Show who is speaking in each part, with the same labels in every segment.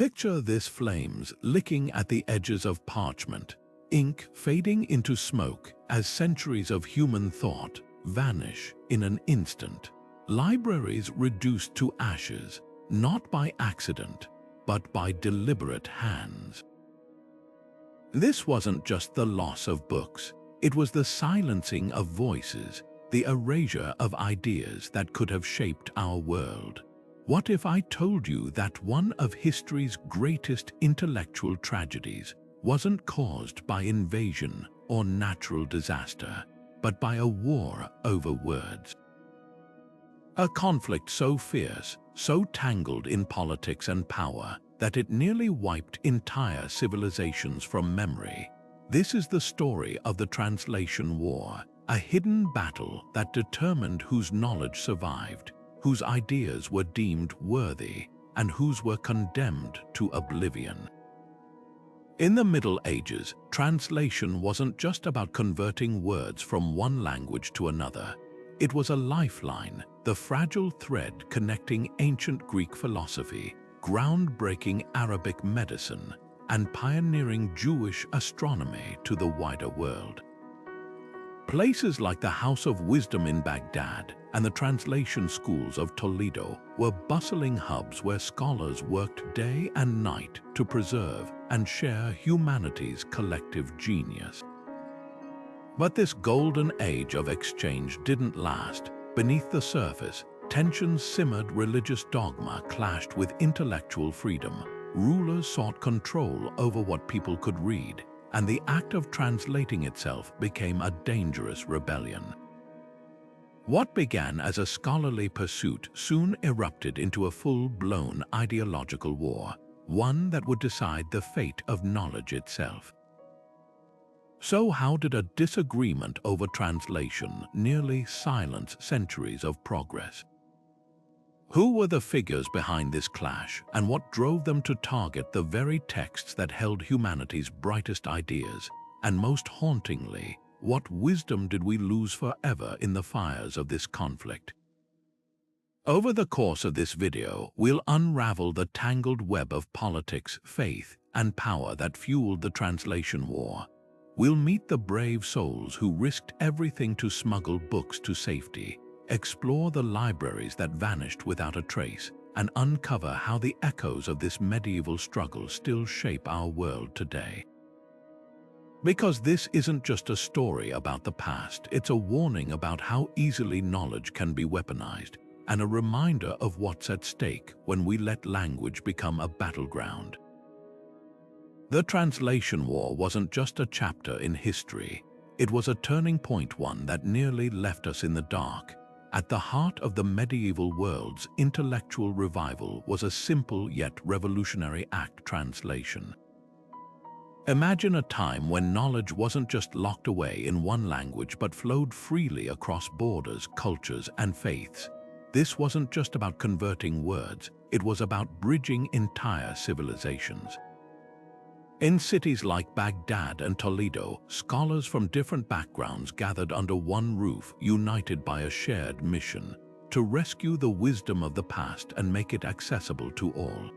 Speaker 1: Picture this: flames licking at the edges of parchment, ink fading into smoke as centuries of human thought vanish in an instant. Libraries reduced to ashes, not by accident, but by deliberate hands. This wasn't just the loss of books, it was the silencing of voices, the erasure of ideas that could have shaped our world. What if I told you that one of history's greatest intellectual tragedies wasn't caused by invasion or natural disaster, but by a war over words? A conflict so fierce, so tangled in politics and power, that it nearly wiped entire civilizations from memory. This is the story of the Translation War, a hidden battle that determined whose knowledge survived, whose ideas were deemed worthy, and whose were condemned to oblivion. In the Middle Ages, translation wasn't just about converting words from one language to another. It was a lifeline, the fragile thread connecting ancient Greek philosophy, groundbreaking Arabic medicine, and pioneering Jewish astronomy to the wider world. Places like the House of Wisdom in Baghdad and the translation schools of Toledo were bustling hubs where scholars worked day and night to preserve and share humanity's collective genius. But this golden age of exchange didn't last. Beneath the surface, tensions simmered, religious dogma clashed with intellectual freedom, rulers sought control over what people could read, and the act of translating itself became a dangerous rebellion. What began as a scholarly pursuit soon erupted into a full-blown ideological war, one that would decide the fate of knowledge itself. So how did a disagreement over translation nearly silence centuries of progress? Who were the figures behind this clash, and what drove them to target the very texts that held humanity's brightest ideas? And most hauntingly, what wisdom did we lose forever in the fires of this conflict? Over the course of this video, we'll unravel the tangled web of politics, faith, and power that fueled the translation war. We'll meet the brave souls who risked everything to smuggle books to safety, explore the libraries that vanished without a trace, and uncover how the echoes of this medieval struggle still shape our world today. Because this isn't just a story about the past, it's a warning about how easily knowledge can be weaponized, and a reminder of what's at stake when we let language become a battleground. The translation war wasn't just a chapter in history, it was a turning point, one that nearly left us in the dark. At the heart of the medieval world's intellectual revival was a simple yet revolutionary act: translation. Imagine a time when knowledge wasn't just locked away in one language but flowed freely across borders, cultures, and faiths. This wasn't just about converting words, it was about bridging entire civilizations. In cities like Baghdad and Toledo, scholars from different backgrounds gathered under one roof, united by a shared mission: to rescue the wisdom of the past and make it accessible to all.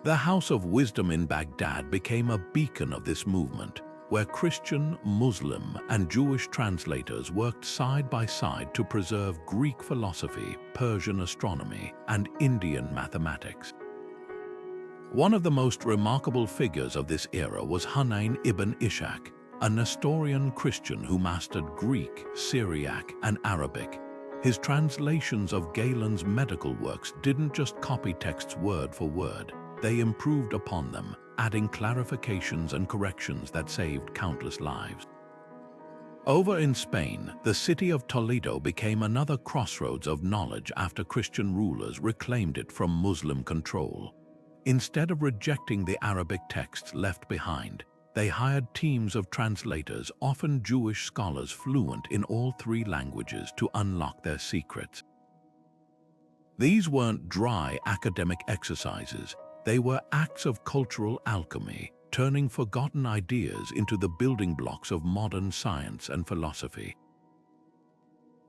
Speaker 1: The House of Wisdom in Baghdad became a beacon of this movement, where Christian, Muslim, and Jewish translators worked side by side to preserve Greek philosophy, Persian astronomy, and Indian mathematics. One of the most remarkable figures of this era was Hunayn ibn Ishaq, a Nestorian Christian who mastered Greek, Syriac, and Arabic. His translations of Galen's medical works didn't just copy texts word for word, they improved upon them, adding clarifications and corrections that saved countless lives. Over in Spain, the city of Toledo became another crossroads of knowledge after Christian rulers reclaimed it from Muslim control. Instead of rejecting the Arabic texts left behind, they hired teams of translators, often Jewish scholars fluent in all three languages, to unlock their secrets. These weren't dry academic exercises, they were acts of cultural alchemy, turning forgotten ideas into the building blocks of modern science and philosophy.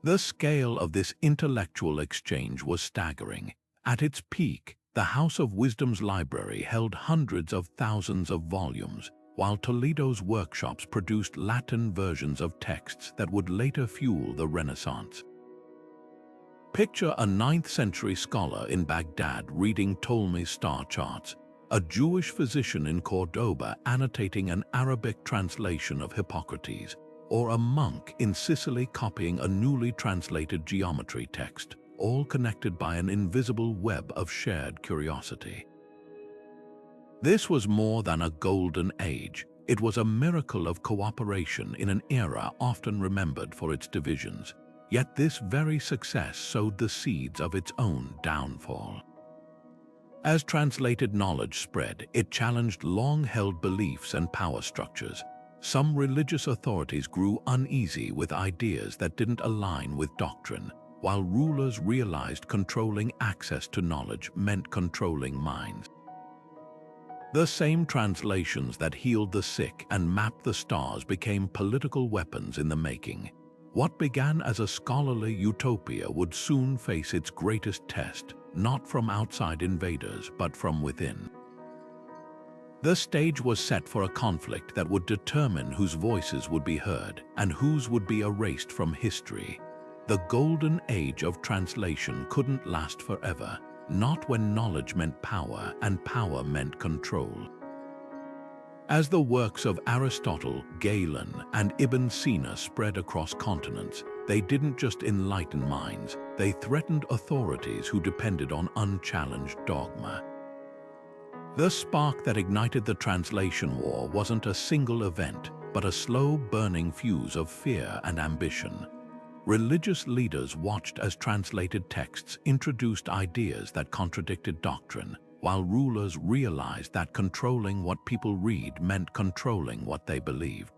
Speaker 1: The scale of this intellectual exchange was staggering. At its peak, The House of Wisdom's library held hundreds of thousands of volumes, while Toledo's workshops produced Latin versions of texts that would later fuel the Renaissance. Picture a 9th century scholar in Baghdad reading Ptolemy's star charts, a Jewish physician in Cordoba annotating an Arabic translation of Hippocrates, or a monk in Sicily copying a newly translated geometry text, all connected by an invisible web of shared curiosity. This was more than a golden age. It was a miracle of cooperation in an era often remembered for its divisions. Yet this very success sowed the seeds of its own downfall. As translated knowledge spread, it challenged long-held beliefs and power structures. Some religious authorities grew uneasy with ideas that didn't align with doctrine, while rulers realized controlling access to knowledge meant controlling minds. The same translations that healed the sick and mapped the stars became political weapons in the making. What began as a scholarly utopia would soon face its greatest test, not from outside invaders, but from within. The stage was set for a conflict that would determine whose voices would be heard and whose would be erased from history. The golden age of translation couldn't last forever, not when knowledge meant power and power meant control. As the works of Aristotle, Galen, and Ibn Sina spread across continents, they didn't just enlighten minds, they threatened authorities who depended on unchallenged dogma. The spark that ignited the translation war wasn't a single event, but a slow burning fuse of fear and ambition. Religious leaders watched as translated texts introduced ideas that contradicted doctrine, while rulers realized that controlling what people read meant controlling what they believed.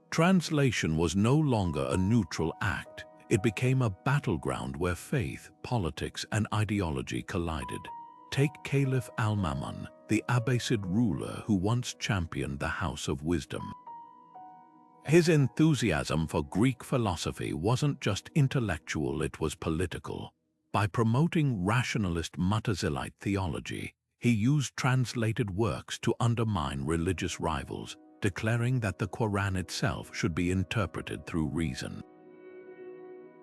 Speaker 1: Translation was no longer a neutral act. It became a battleground where faith, politics, and ideology collided. Take Caliph al-Ma'mun, the Abbasid ruler who once championed the House of Wisdom. His enthusiasm for Greek philosophy wasn't just intellectual, it was political. By promoting rationalist Mu'tazilite theology, he used translated works to undermine religious rivals, declaring that the Quran itself should be interpreted through reason.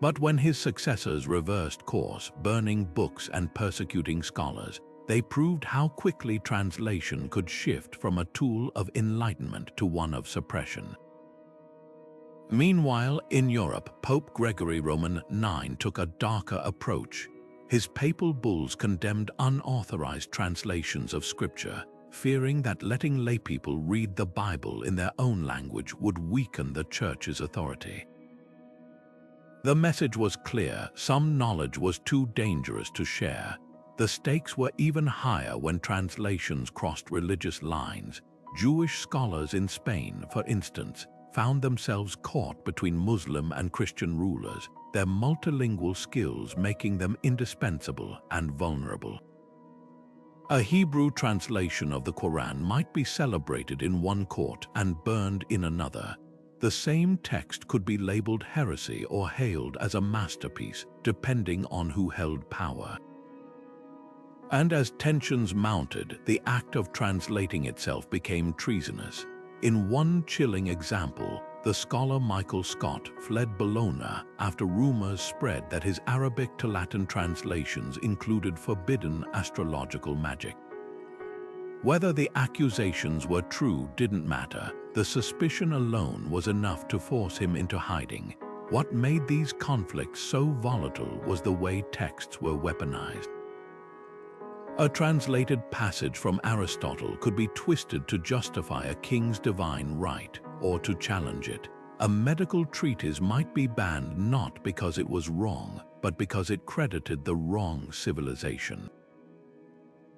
Speaker 1: But when his successors reversed course, burning books and persecuting scholars, they proved how quickly translation could shift from a tool of enlightenment to one of suppression. Meanwhile, in Europe, Pope Gregory Roman IX took a darker approach. His papal bulls condemned unauthorized translations of scripture, fearing that letting laypeople read the Bible in their own language would weaken the Church's authority. The message was clear: some knowledge was too dangerous to share. The stakes were even higher when translations crossed religious lines. Jewish scholars in Spain, for instance, found themselves caught between Muslim and Christian rulers, their multilingual skills making them indispensable and vulnerable. A Hebrew translation of the Quran might be celebrated in one court and burned in another. The same text could be labeled heresy or hailed as a masterpiece, depending on who held power. And as tensions mounted, the act of translating itself became treasonous. In one chilling example, the scholar Michael Scott fled Bologna after rumors spread that his Arabic to Latin translations included forbidden astrological magic. Whether the accusations were true didn't matter. The suspicion alone was enough to force him into hiding. What made these conflicts so volatile was the way texts were weaponized. A translated passage from Aristotle could be twisted to justify a king's divine right or to challenge it. A medical treatise might be banned not because it was wrong, but because it credited the wrong civilization.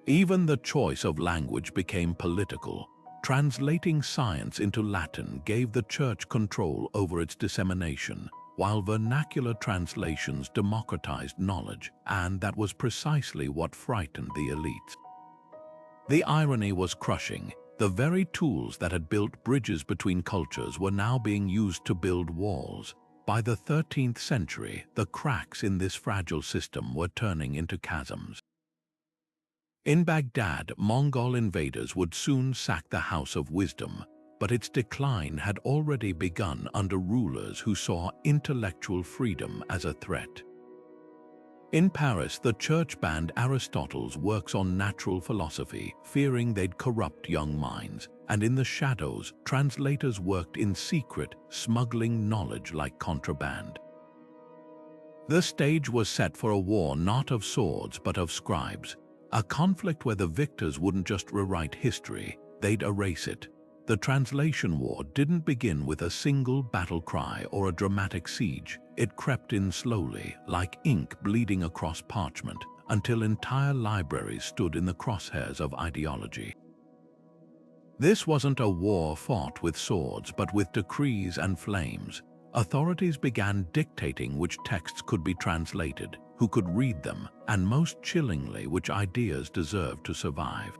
Speaker 1: Even the choice of language became political. Translating science into Latin gave the Church control over its dissemination, while vernacular translations democratized knowledge, and that was precisely what frightened the elites. The irony was crushing. The very tools that had built bridges between cultures were now being used to build walls. By the 13th century, the cracks in this fragile system were turning into chasms. In Baghdad, Mongol invaders would soon sack the House of Wisdom, but its decline had already begun under rulers who saw intellectual freedom as a threat. In Paris, the church banned Aristotle's works on natural philosophy, fearing they'd corrupt young minds, and in the shadows, translators worked in secret, smuggling knowledge like contraband. The stage was set for a war not of swords but of scribes, a conflict where the victors wouldn't just rewrite history, they'd erase it. The translation war didn't begin with a single battle cry or a dramatic siege. It crept in slowly, like ink bleeding across parchment, until entire libraries stood in the crosshairs of ideology. This wasn't a war fought with swords, but with decrees and flames. Authorities began dictating which texts could be translated, who could read them, and most chillingly, which ideas deserved to survive.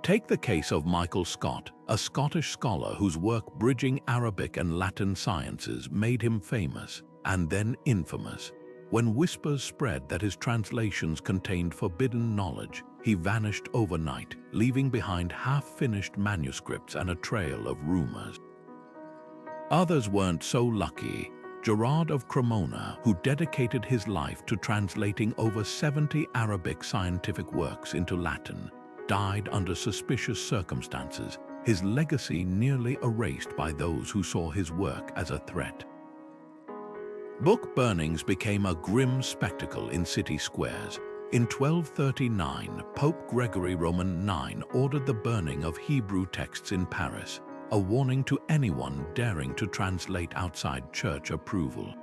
Speaker 1: Take the case of Michael Scott, a Scottish scholar whose work bridging Arabic and Latin sciences made him famous, and then infamous. When whispers spread that his translations contained forbidden knowledge, he vanished overnight, leaving behind half-finished manuscripts and a trail of rumors. Others weren't so lucky. Gerard of Cremona, who dedicated his life to translating over 70 Arabic scientific works into Latin, died under suspicious circumstances, his legacy nearly erased by those who saw his work as a threat. Book burnings became a grim spectacle in city squares. In 1239, Pope Gregory Roman IX ordered the burning of Hebrew texts in Paris, a warning to anyone daring to translate outside church approval.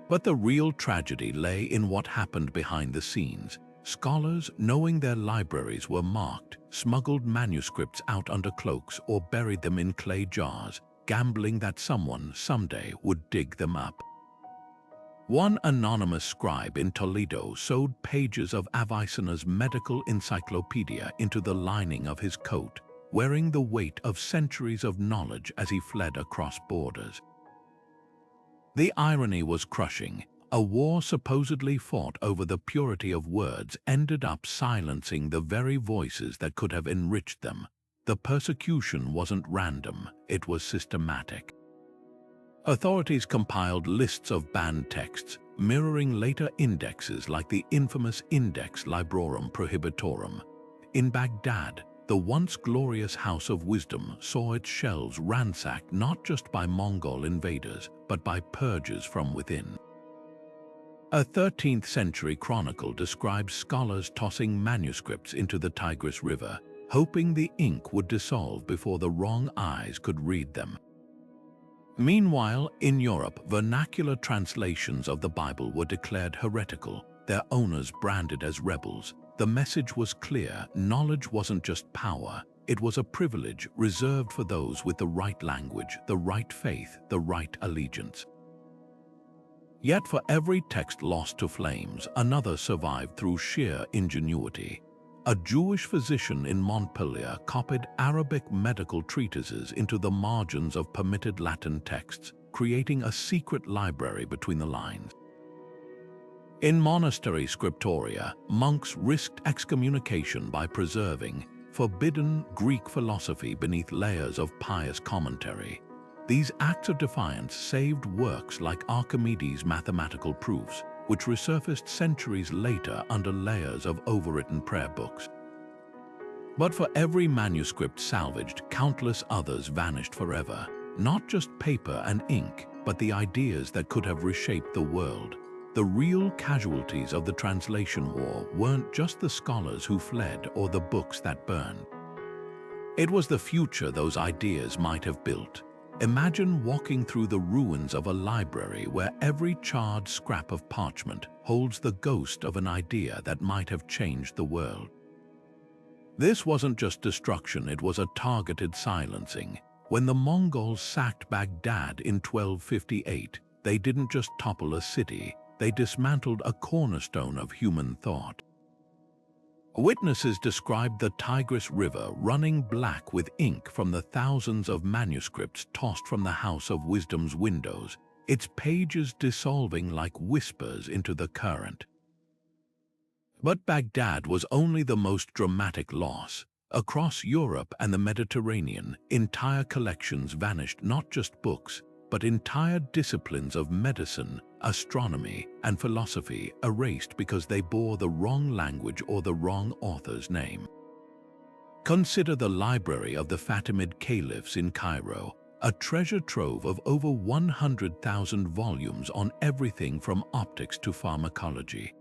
Speaker 1: But the real tragedy lay in what happened behind the scenes. Scholars, knowing their libraries were marked, smuggled manuscripts out under cloaks or buried them in clay jars, gambling that someone someday would dig them up. One anonymous scribe in Toledo sewed pages of Avicenna's medical encyclopedia into the lining of his coat, wearing the weight of centuries of knowledge as he fled across borders. The irony was crushing. A war supposedly fought over the purity of words ended up silencing the very voices that could have enriched them. The persecution wasn't random, it was systematic. Authorities compiled lists of banned texts, mirroring later indexes like the infamous Index Librorum Prohibitorum. In Baghdad, the once glorious House of Wisdom saw its shelves ransacked not just by Mongol invaders, but by purges from within. A 13th-century chronicle describes scholars tossing manuscripts into the Tigris River, hoping the ink would dissolve before the wrong eyes could read them. Meanwhile, in Europe, vernacular translations of the Bible were declared heretical, their owners branded as rebels. The message was clear: knowledge wasn't just power, it was a privilege reserved for those with the right language, the right faith, the right allegiance. Yet for every text lost to flames, another survived through sheer ingenuity. A Jewish physician in Montpellier copied Arabic medical treatises into the margins of permitted Latin texts, creating a secret library between the lines. In monastery scriptoria, monks risked excommunication by preserving forbidden Greek philosophy beneath layers of pious commentary. These acts of defiance saved works like Archimedes' mathematical proofs, which resurfaced centuries later under layers of overwritten prayer books. But for every manuscript salvaged, countless others vanished forever. Not just paper and ink, but the ideas that could have reshaped the world. The real casualties of the translation war weren't just the scholars who fled or the books that burned. It was the future those ideas might have built. Imagine walking through the ruins of a library where every charred scrap of parchment holds the ghost of an idea that might have changed the world. This wasn't just destruction, it was a targeted silencing. When the Mongols sacked Baghdad in 1258, they didn't just topple a city, they dismantled a cornerstone of human thought. Witnesses described the Tigris River running black with ink from the thousands of manuscripts tossed from the House of Wisdom's windows, its pages dissolving like whispers into the current. But Baghdad was only the most dramatic loss. Across Europe and the Mediterranean, entire collections vanished, not just books, but entire disciplines of medicine, astronomy, and philosophy erased because they bore the wrong language or the wrong author's name. Consider the library of the Fatimid caliphs in Cairo, a treasure trove of over 100,000 volumes on everything from optics to pharmacology.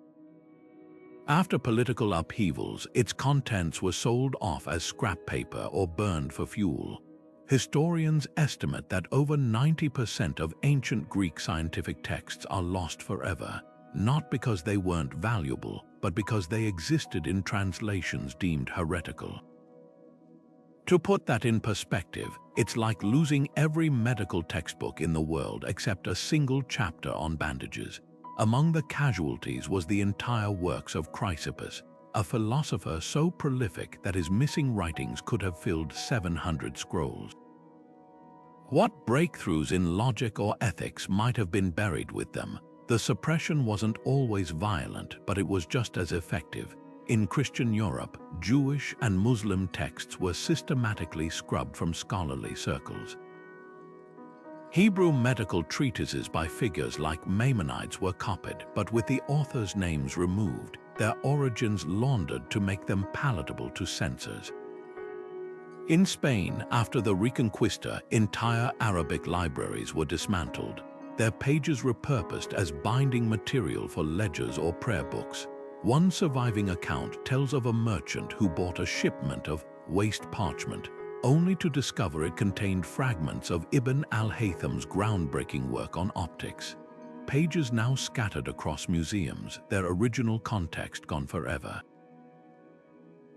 Speaker 1: After political upheavals, its contents were sold off as scrap paper or burned for fuel. Historians estimate that over 90% of ancient Greek scientific texts are lost forever, not because they weren't valuable, but because they existed in translations deemed heretical. To put that in perspective, it's like losing every medical textbook in the world except a single chapter on bandages. Among the casualties was the entire works of Chrysippus, a philosopher so prolific that his missing writings could have filled 700 scrolls. What breakthroughs in logic or ethics might have been buried with them? The suppression wasn't always violent, but it was just as effective. In Christian Europe, Jewish and Muslim texts were systematically scrubbed from scholarly circles. Hebrew medical treatises by figures like Maimonides were copied, but with the authors' names removed, their origins laundered to make them palatable to censors. In Spain, after the Reconquista, entire Arabic libraries were dismantled, their pages repurposed as binding material for ledgers or prayer books. One surviving account tells of a merchant who bought a shipment of waste parchment, only to discover it contained fragments of Ibn al-Haytham's groundbreaking work on optics. Pages now scattered across museums, their original context gone forever.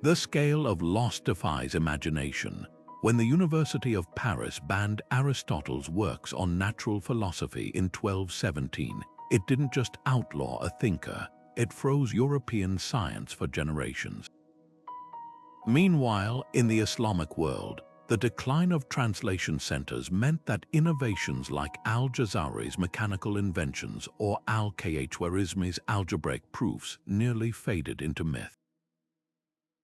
Speaker 1: The scale of loss defies imagination. When the University of Paris banned Aristotle's works on natural philosophy in 1217, it didn't just outlaw a thinker, it froze European science for generations. Meanwhile, in the Islamic world, the decline of translation centers meant that innovations like al-Jazari's mechanical inventions or al-Khwarizmi's algebraic proofs nearly faded into myth.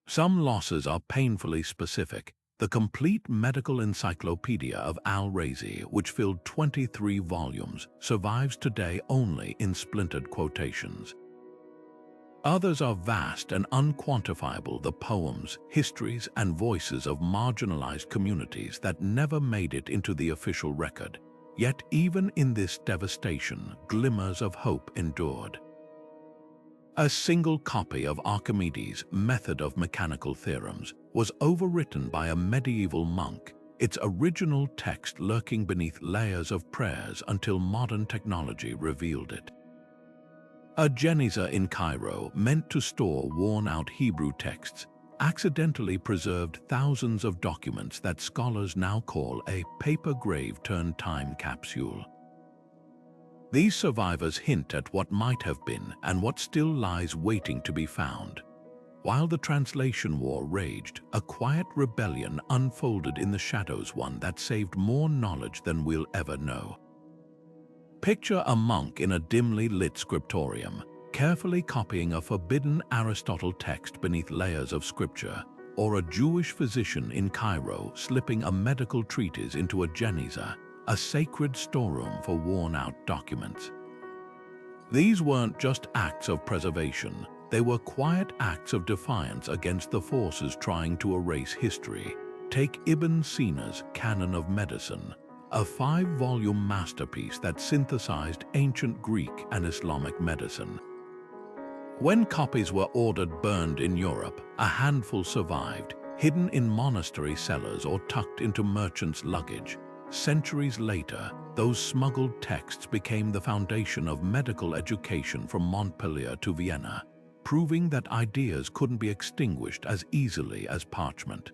Speaker 1: Some losses are painfully specific. The complete medical encyclopedia of al-Razi, which filled 23 volumes, survives today only in splintered quotations. Others are vast and unquantifiable, the poems, histories, and voices of marginalized communities that never made it into the official record. Yet even in this devastation, glimmers of hope endured. A single copy of Archimedes' Method of Mechanical Theorems was overwritten by a medieval monk, its original text lurking beneath layers of prayers until modern technology revealed it. A geniza in Cairo, meant to store worn-out Hebrew texts, accidentally preserved thousands of documents that scholars now call a paper grave turned time capsule. These survivors hint at what might have been and what still lies waiting to be found. While the translation war raged, a quiet rebellion unfolded in the shadows, one that saved more knowledge than we'll ever know. Picture a monk in a dimly lit scriptorium, carefully copying a forbidden Aristotle text beneath layers of scripture, or a Jewish physician in Cairo slipping a medical treatise into a geniza, a sacred storeroom for worn-out documents. These weren't just acts of preservation, they were quiet acts of defiance against the forces trying to erase history. Take Ibn Sina's Canon of Medicine, a 5-volume masterpiece that synthesized ancient Greek and Islamic medicine. When copies were ordered burned in Europe, a handful survived, hidden in monastery cellars or tucked into merchants' luggage. Centuries later, those smuggled texts became the foundation of medical education from Montpellier to Vienna, proving that ideas couldn't be extinguished as easily as parchment.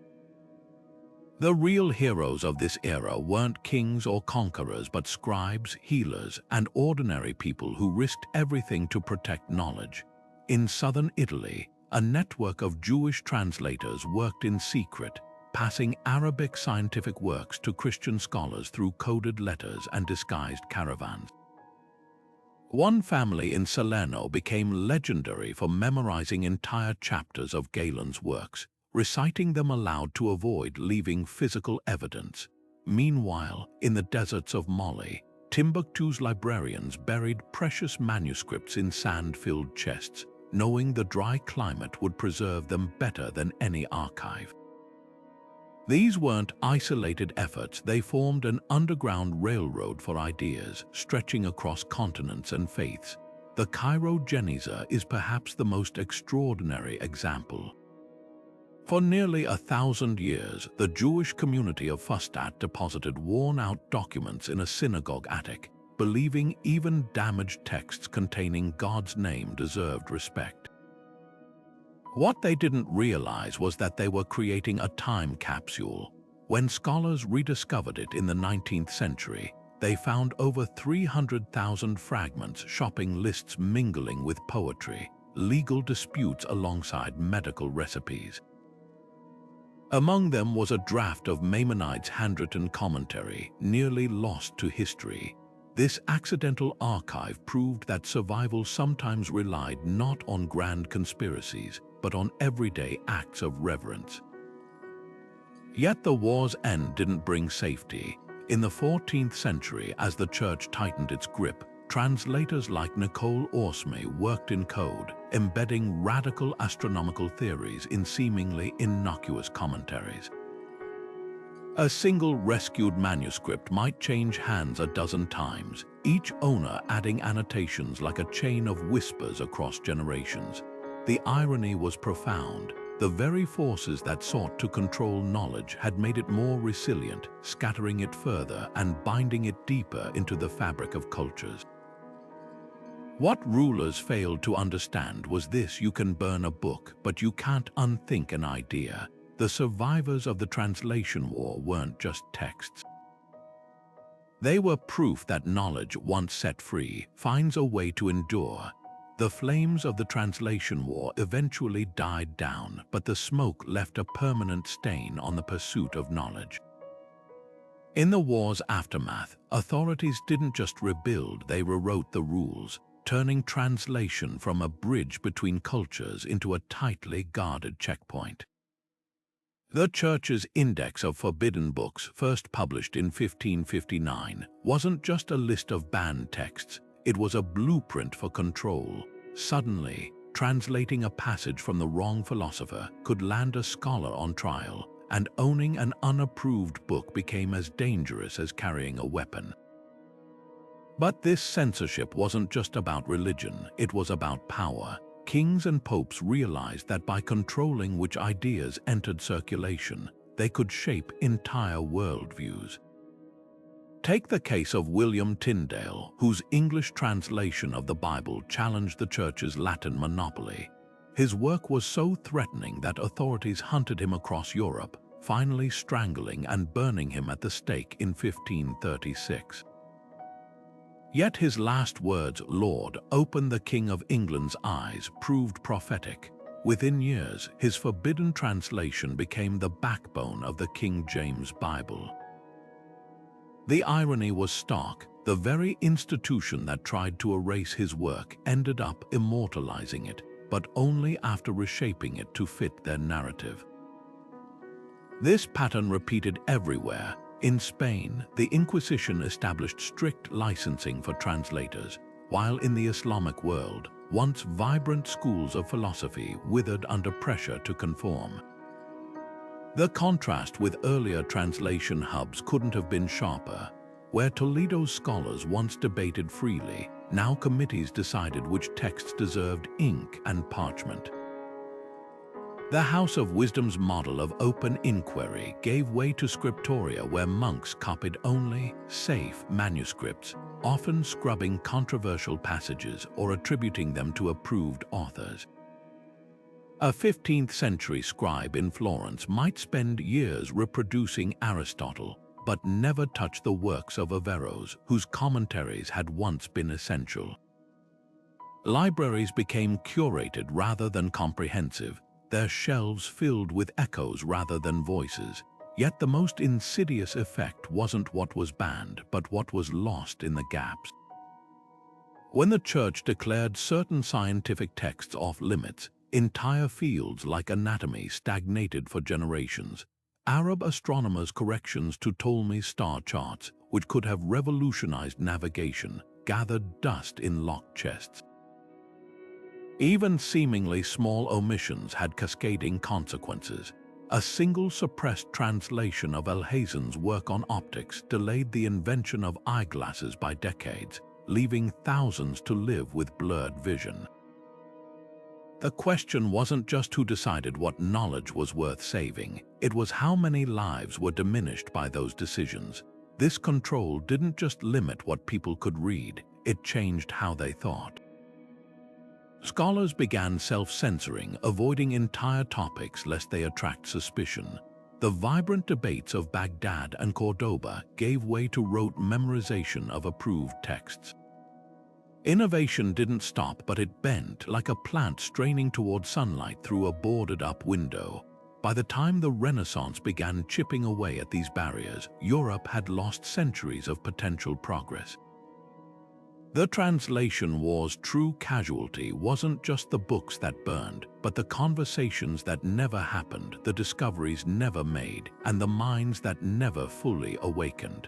Speaker 1: The real heroes of this era weren't kings or conquerors, but scribes, healers, and ordinary people who risked everything to protect knowledge. In southern Italy, a network of Jewish translators worked in secret, passing Arabic scientific works to Christian scholars through coded letters and disguised caravans. One family in Salerno became legendary for memorizing entire chapters of Galen's works, reciting them aloud to avoid leaving physical evidence. Meanwhile, in the deserts of Mali, Timbuktu's librarians buried precious manuscripts in sand-filled chests, knowing the dry climate would preserve them better than any archive. These weren't isolated efforts, they formed an underground railroad for ideas, stretching across continents and faiths. The Cairo Geniza is perhaps the most extraordinary example. For nearly 1,000 years, the Jewish community of Fustat deposited worn-out documents in a synagogue attic, believing even damaged texts containing God's name deserved respect. What they didn't realize was that they were creating a time capsule. When scholars rediscovered it in the 19th century, they found over 300,000 fragments, shopping lists mingling with poetry, legal disputes alongside medical recipes. Among them was a draft of Maimonides' handwritten commentary, nearly lost to history. This accidental archive proved that survival sometimes relied not on grand conspiracies, but on everyday acts of reverence. Yet the war's end didn't bring safety. In the 14th century, as the church tightened its grip, translators like Nicole Orsme worked in code, embedding radical astronomical theories in seemingly innocuous commentaries. A single rescued manuscript might change hands a dozen times, each owner adding annotations like a chain of whispers across generations. The irony was profound. The very forces that sought to control knowledge had made it more resilient, scattering it further and binding it deeper into the fabric of cultures. What rulers failed to understand was this: you can burn a book, but you can't unthink an idea. The survivors of the translation war weren't just texts. They were proof that knowledge, once set free, finds a way to endure. The flames of the translation war eventually died down, but the smoke left a permanent stain on the pursuit of knowledge. In the war's aftermath, authorities didn't just rebuild, they rewrote the rules, turning translation from a bridge between cultures into a tightly guarded checkpoint. The Church's Index of Forbidden Books, first published in 1559, wasn't just a list of banned texts. It was a blueprint for control. Suddenly, translating a passage from the wrong philosopher could land a scholar on trial, and owning an unapproved book became as dangerous as carrying a weapon. But this censorship wasn't just about religion, it was about power. Kings and popes realized that by controlling which ideas entered circulation, they could shape entire worldviews. Take the case of William Tyndale, whose English translation of the Bible challenged the Church's Latin monopoly. His work was so threatening that authorities hunted him across Europe, finally strangling and burning him at the stake in 1536. Yet his last words, "Lord, open the King of England's eyes," proved prophetic. Within years, his forbidden translation became the backbone of the King James Bible. The irony was stark. The very institution that tried to erase his work ended up immortalizing it, but only after reshaping it to fit their narrative. This pattern repeated everywhere. In Spain, the Inquisition established strict licensing for translators, while in the Islamic world, once vibrant schools of philosophy withered under pressure to conform. The contrast with earlier translation hubs couldn't have been sharper. Where Toledo's scholars once debated freely, now committees decided which texts deserved ink and parchment. The House of Wisdom's model of open inquiry gave way to scriptoria where monks copied only safe manuscripts, often scrubbing controversial passages or attributing them to approved authors. A 15th century scribe in Florence might spend years reproducing Aristotle, but never touch the works of Averroes, whose commentaries had once been essential. Libraries became curated rather than comprehensive, their shelves filled with echoes rather than voices. Yet the most insidious effect wasn't what was banned, but what was lost in the gaps. When the Church declared certain scientific texts off limits, entire fields like anatomy stagnated for generations. Arab astronomers' corrections to Ptolemy's star charts, which could have revolutionized navigation, gathered dust in locked chests. Even seemingly small omissions had cascading consequences. A single suppressed translation of Alhazen's work on optics delayed the invention of eyeglasses by decades, leaving thousands to live with blurred vision. The question wasn't just who decided what knowledge was worth saving, it was how many lives were diminished by those decisions. This control didn't just limit what people could read, it changed how they thought. Scholars began self-censoring, avoiding entire topics lest they attract suspicion. The vibrant debates of Baghdad and Cordoba gave way to rote memorization of approved texts. Innovation didn't stop, but it bent like a plant straining toward sunlight through a boarded-up window. By the time the Renaissance began chipping away at these barriers, Europe had lost centuries of potential progress. The translation war's true casualty wasn't just the books that burned, but the conversations that never happened, the discoveries never made, and the minds that never fully awakened.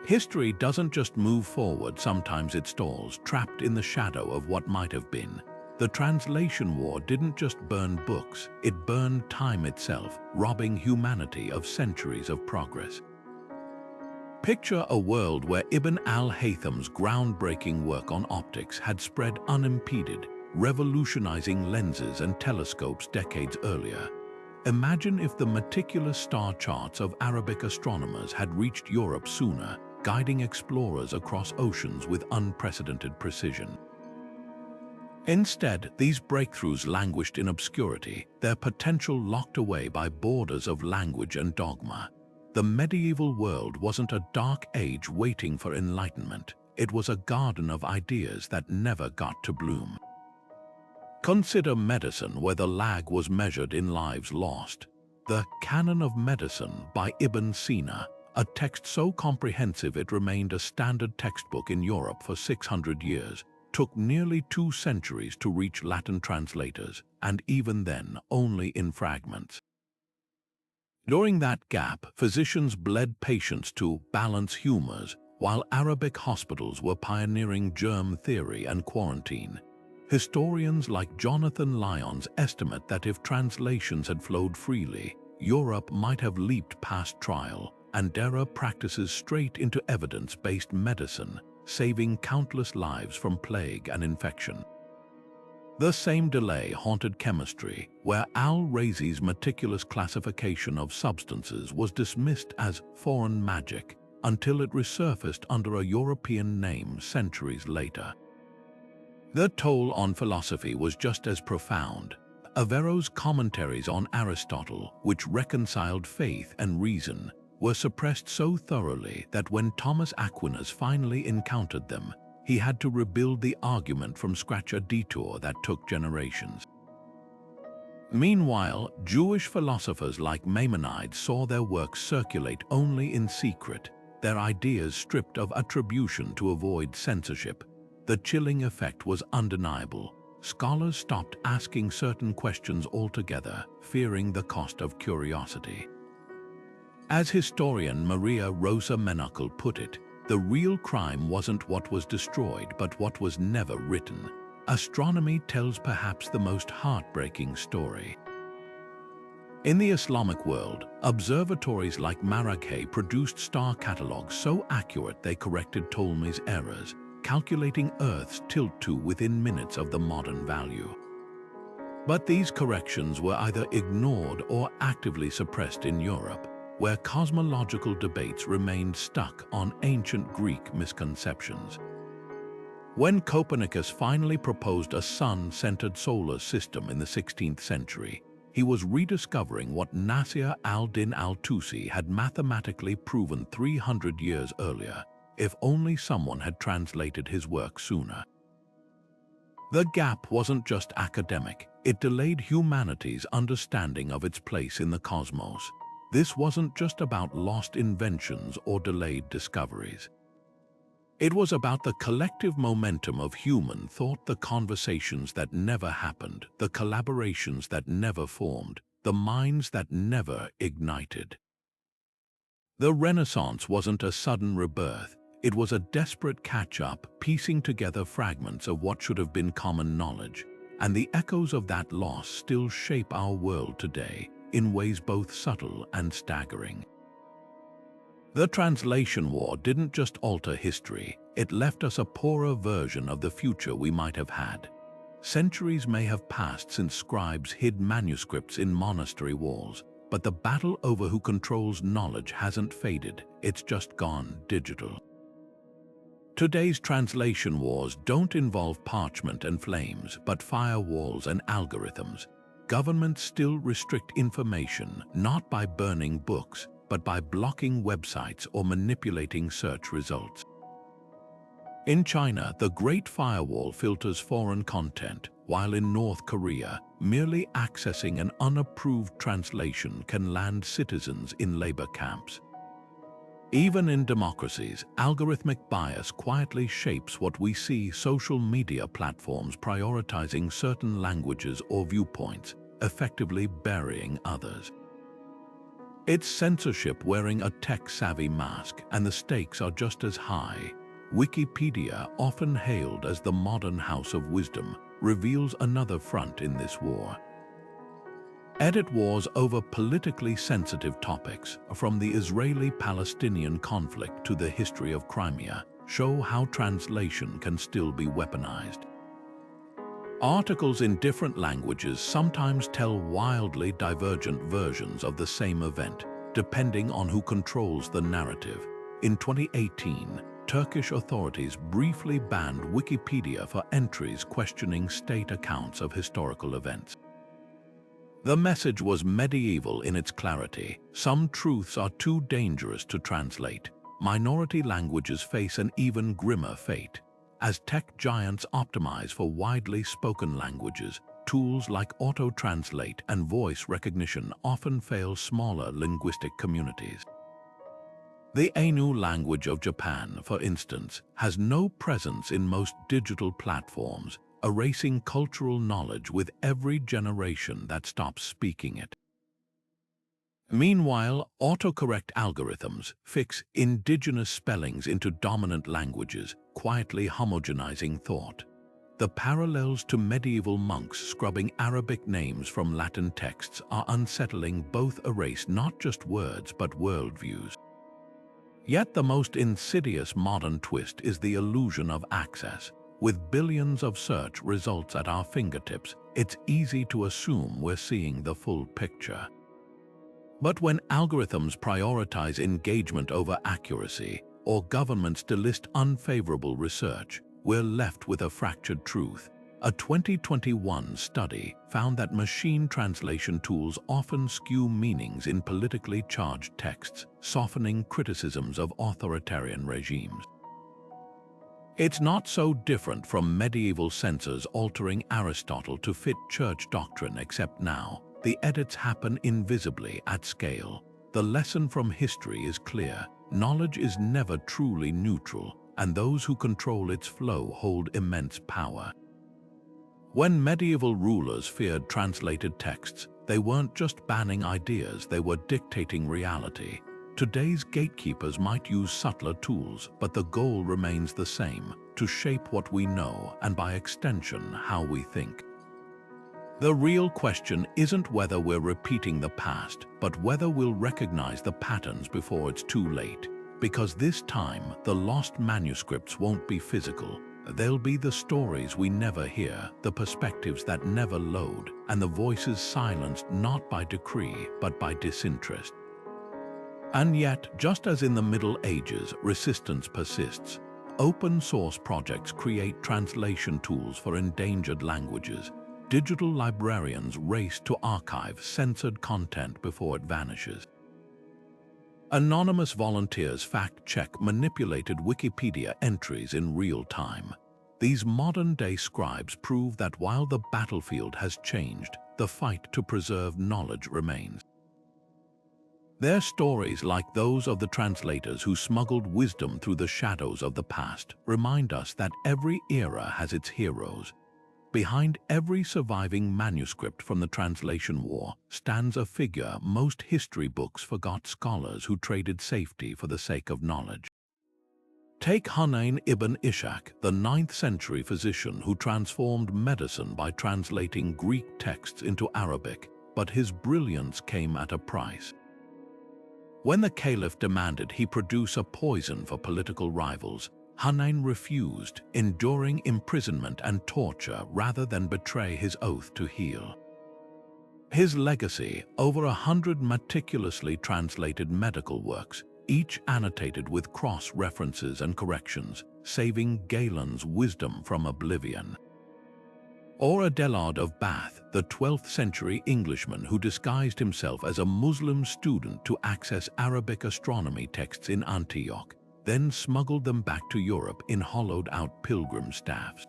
Speaker 1: History doesn't just move forward, sometimes it stalls, trapped in the shadow of what might have been. The translation war didn't just burn books, it burned time itself, robbing humanity of centuries of progress. Picture a world where Ibn al-Haytham's groundbreaking work on optics had spread unimpeded, revolutionizing lenses and telescopes decades earlier. Imagine if the meticulous star charts of Arabic astronomers had reached Europe sooner, guiding explorers across oceans with unprecedented precision. Instead, these breakthroughs languished in obscurity, their potential locked away by borders of language and dogma. The medieval world wasn't a dark age waiting for enlightenment. It was a garden of ideas that never got to bloom. Consider medicine, where the lag was measured in lives lost. The Canon of Medicine by Ibn Sina, a text so comprehensive it remained a standard textbook in Europe for 600 years, took nearly 2 centuries to reach Latin translators, and even then only in fragments. During that gap, physicians bled patients to balance humors, while Arabic hospitals were pioneering germ theory and quarantine. Historians like Jonathan Lyons estimate that if translations had flowed freely, Europe might have leaped past trial and error practices straight into evidence-based medicine, saving countless lives from plague and infection. The same delay haunted chemistry, where Al-Razi's meticulous classification of substances was dismissed as foreign magic until it resurfaced under a European name centuries later. The toll on philosophy was just as profound. Averro's commentaries on Aristotle, which reconciled faith and reason, were suppressed so thoroughly that when Thomas Aquinas finally encountered them, he had to rebuild the argument from scratch, a detour that took generations. Meanwhile, Jewish philosophers like Maimonides saw their works circulate only in secret, their ideas stripped of attribution to avoid censorship. The chilling effect was undeniable. Scholars stopped asking certain questions altogether, fearing the cost of curiosity. As historian Maria Rosa Menacle put it, the real crime wasn't what was destroyed, but what was never written. Astronomy tells perhaps the most heartbreaking story. In the Islamic world, observatories like Marrakech produced star catalogues so accurate they corrected Ptolemy's errors, calculating Earth's tilt to within minutes of the modern value. But these corrections were either ignored or actively suppressed in Europe, where cosmological debates remained stuck on ancient Greek misconceptions. When Copernicus finally proposed a sun-centered solar system in the 16th century, he was rediscovering what Nasir al-Din al-Tusi had mathematically proven 300 years earlier, if only someone had translated his work sooner. The gap wasn't just academic, it delayed humanity's understanding of its place in the cosmos. This wasn't just about lost inventions or delayed discoveries. It was about the collective momentum of human thought, the conversations that never happened, the collaborations that never formed, the minds that never ignited. The Renaissance wasn't a sudden rebirth. It was a desperate catch-up, piecing together fragments of what should have been common knowledge, and the echoes of that loss still shape our world today, in ways both subtle and staggering. The translation war didn't just alter history, it left us a poorer version of the future we might have had. Centuries may have passed since scribes hid manuscripts in monastery walls, but the battle over who controls knowledge hasn't faded, it's just gone digital. Today's translation wars don't involve parchment and flames, but firewalls and algorithms. Governments still restrict information, not by burning books, but by blocking websites or manipulating search results. In China, the Great Firewall filters foreign content, while in North Korea, merely accessing an unapproved translation can land citizens in labor camps. Even in democracies, algorithmic bias quietly shapes what we see: social media platforms prioritizing certain languages or viewpoints, effectively burying others. It's censorship wearing a tech-savvy mask, and the stakes are just as high. Wikipedia, often hailed as the modern house of wisdom, reveals another front in this war. Edit wars over politically sensitive topics, from the Israeli-Palestinian conflict to the history of Crimea, show how translation can still be weaponized. Articles in different languages sometimes tell wildly divergent versions of the same event, depending on who controls the narrative. In 2018, Turkish authorities briefly banned Wikipedia for entries questioning state accounts of historical events. The message was medieval in its clarity: some truths are too dangerous to translate. Minority languages face an even grimmer fate. As tech giants optimize for widely spoken languages, tools like auto-translate and voice recognition often fail smaller linguistic communities. The Ainu language of Japan, for instance, has no presence in most digital platforms, erasing cultural knowledge with every generation that stops speaking it. Meanwhile, autocorrect algorithms fix indigenous spellings into dominant languages, quietly homogenizing thought. The parallels to medieval monks scrubbing Arabic names from Latin texts are unsettling. Both erase not just words but worldviews. Yet the most insidious modern twist is the illusion of access. With billions of search results at our fingertips, it's easy to assume we're seeing the full picture. But when algorithms prioritize engagement over accuracy, or governments delist unfavorable research, we're left with a fractured truth. A 2021 study found that machine translation tools often skew meanings in politically charged texts, softening criticisms of authoritarian regimes. It's not so different from medieval censors altering Aristotle to fit church doctrine, except now the edits happen invisibly at scale. The lesson from history is clear: knowledge is never truly neutral, and those who control its flow hold immense power. When medieval rulers feared translated texts, they weren't just banning ideas, they were dictating reality. Today's gatekeepers might use subtler tools, but the goal remains the same: to shape what we know and, by extension, how we think. The real question isn't whether we're repeating the past, but whether we'll recognize the patterns before it's too late. Because this time, the lost manuscripts won't be physical. They'll be the stories we never hear, the perspectives that never load, and the voices silenced not by decree, but by disinterest. And yet, just as in the Middle Ages, resistance persists. Open source projects create translation tools for endangered languages. Digital librarians race to archive censored content before it vanishes. Anonymous volunteers fact-check manipulated Wikipedia entries in real time. These modern-day scribes prove that while the battlefield has changed, the fight to preserve knowledge remains. Their stories, like those of the translators who smuggled wisdom through the shadows of the past, remind us that every era has its heroes. Behind every surviving manuscript from the translation war stands a figure most history books forgot: scholars who traded safety for the sake of knowledge. Take Hunayn ibn Ishaq, the 9th century physician who transformed medicine by translating Greek texts into Arabic, but his brilliance came at a price. When the caliph demanded he produce a poison for political rivals, Hunayn refused, enduring imprisonment and torture rather than betray his oath to heal. His legacy: over 100 meticulously translated medical works, each annotated with cross-references and corrections, saving Galen's wisdom from oblivion. Or Adelard of Bath, the 12th century Englishman who disguised himself as a Muslim student to access Arabic astronomy texts in Antioch, then smuggled them back to Europe in hollowed-out pilgrim staffs.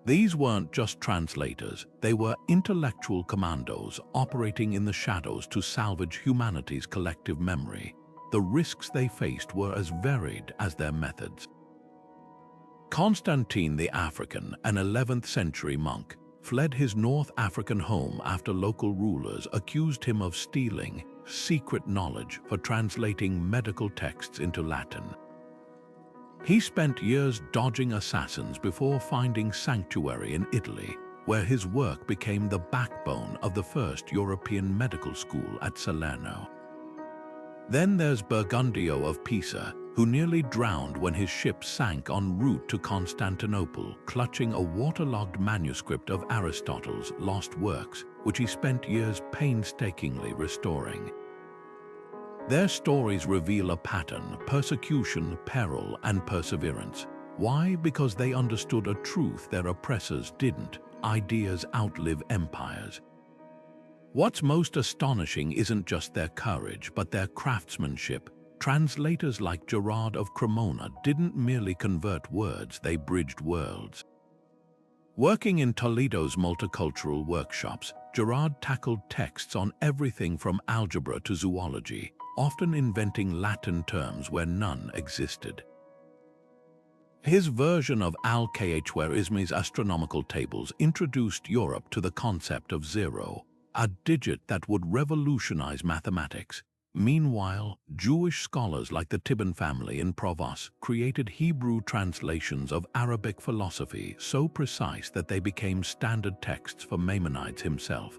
Speaker 1: These weren't just translators, they were intellectual commandos operating in the shadows to salvage humanity's collective memory. The risks they faced were as varied as their methods. Constantine the African, an 11th century monk, fled his North African home after local rulers accused him of stealing secret knowledge for translating medical texts into Latin. He spent years dodging assassins before finding sanctuary in Italy, where his work became the backbone of the first European medical school at Salerno. Then there's Burgundio of Pisa, who nearly drowned when his ship sank en route to Constantinople, clutching a waterlogged manuscript of Aristotle's lost works, which he spent years painstakingly restoring. Their stories reveal a pattern: persecution, peril, and perseverance. Why? Because they understood a truth their oppressors didn't: ideas outlive empires. What's most astonishing isn't just their courage, but their craftsmanship. Translators like Gerard of Cremona didn't merely convert words, they bridged worlds. Working in Toledo's multicultural workshops, Gerard tackled texts on everything from algebra to zoology, often inventing Latin terms where none existed. His version of Al-Khwarizmi's astronomical tables introduced Europe to the concept of zero, a digit that would revolutionize mathematics. Meanwhile, Jewish scholars like the Tibbon family in Provence created Hebrew translations of Arabic philosophy so precise that they became standard texts for Maimonides himself.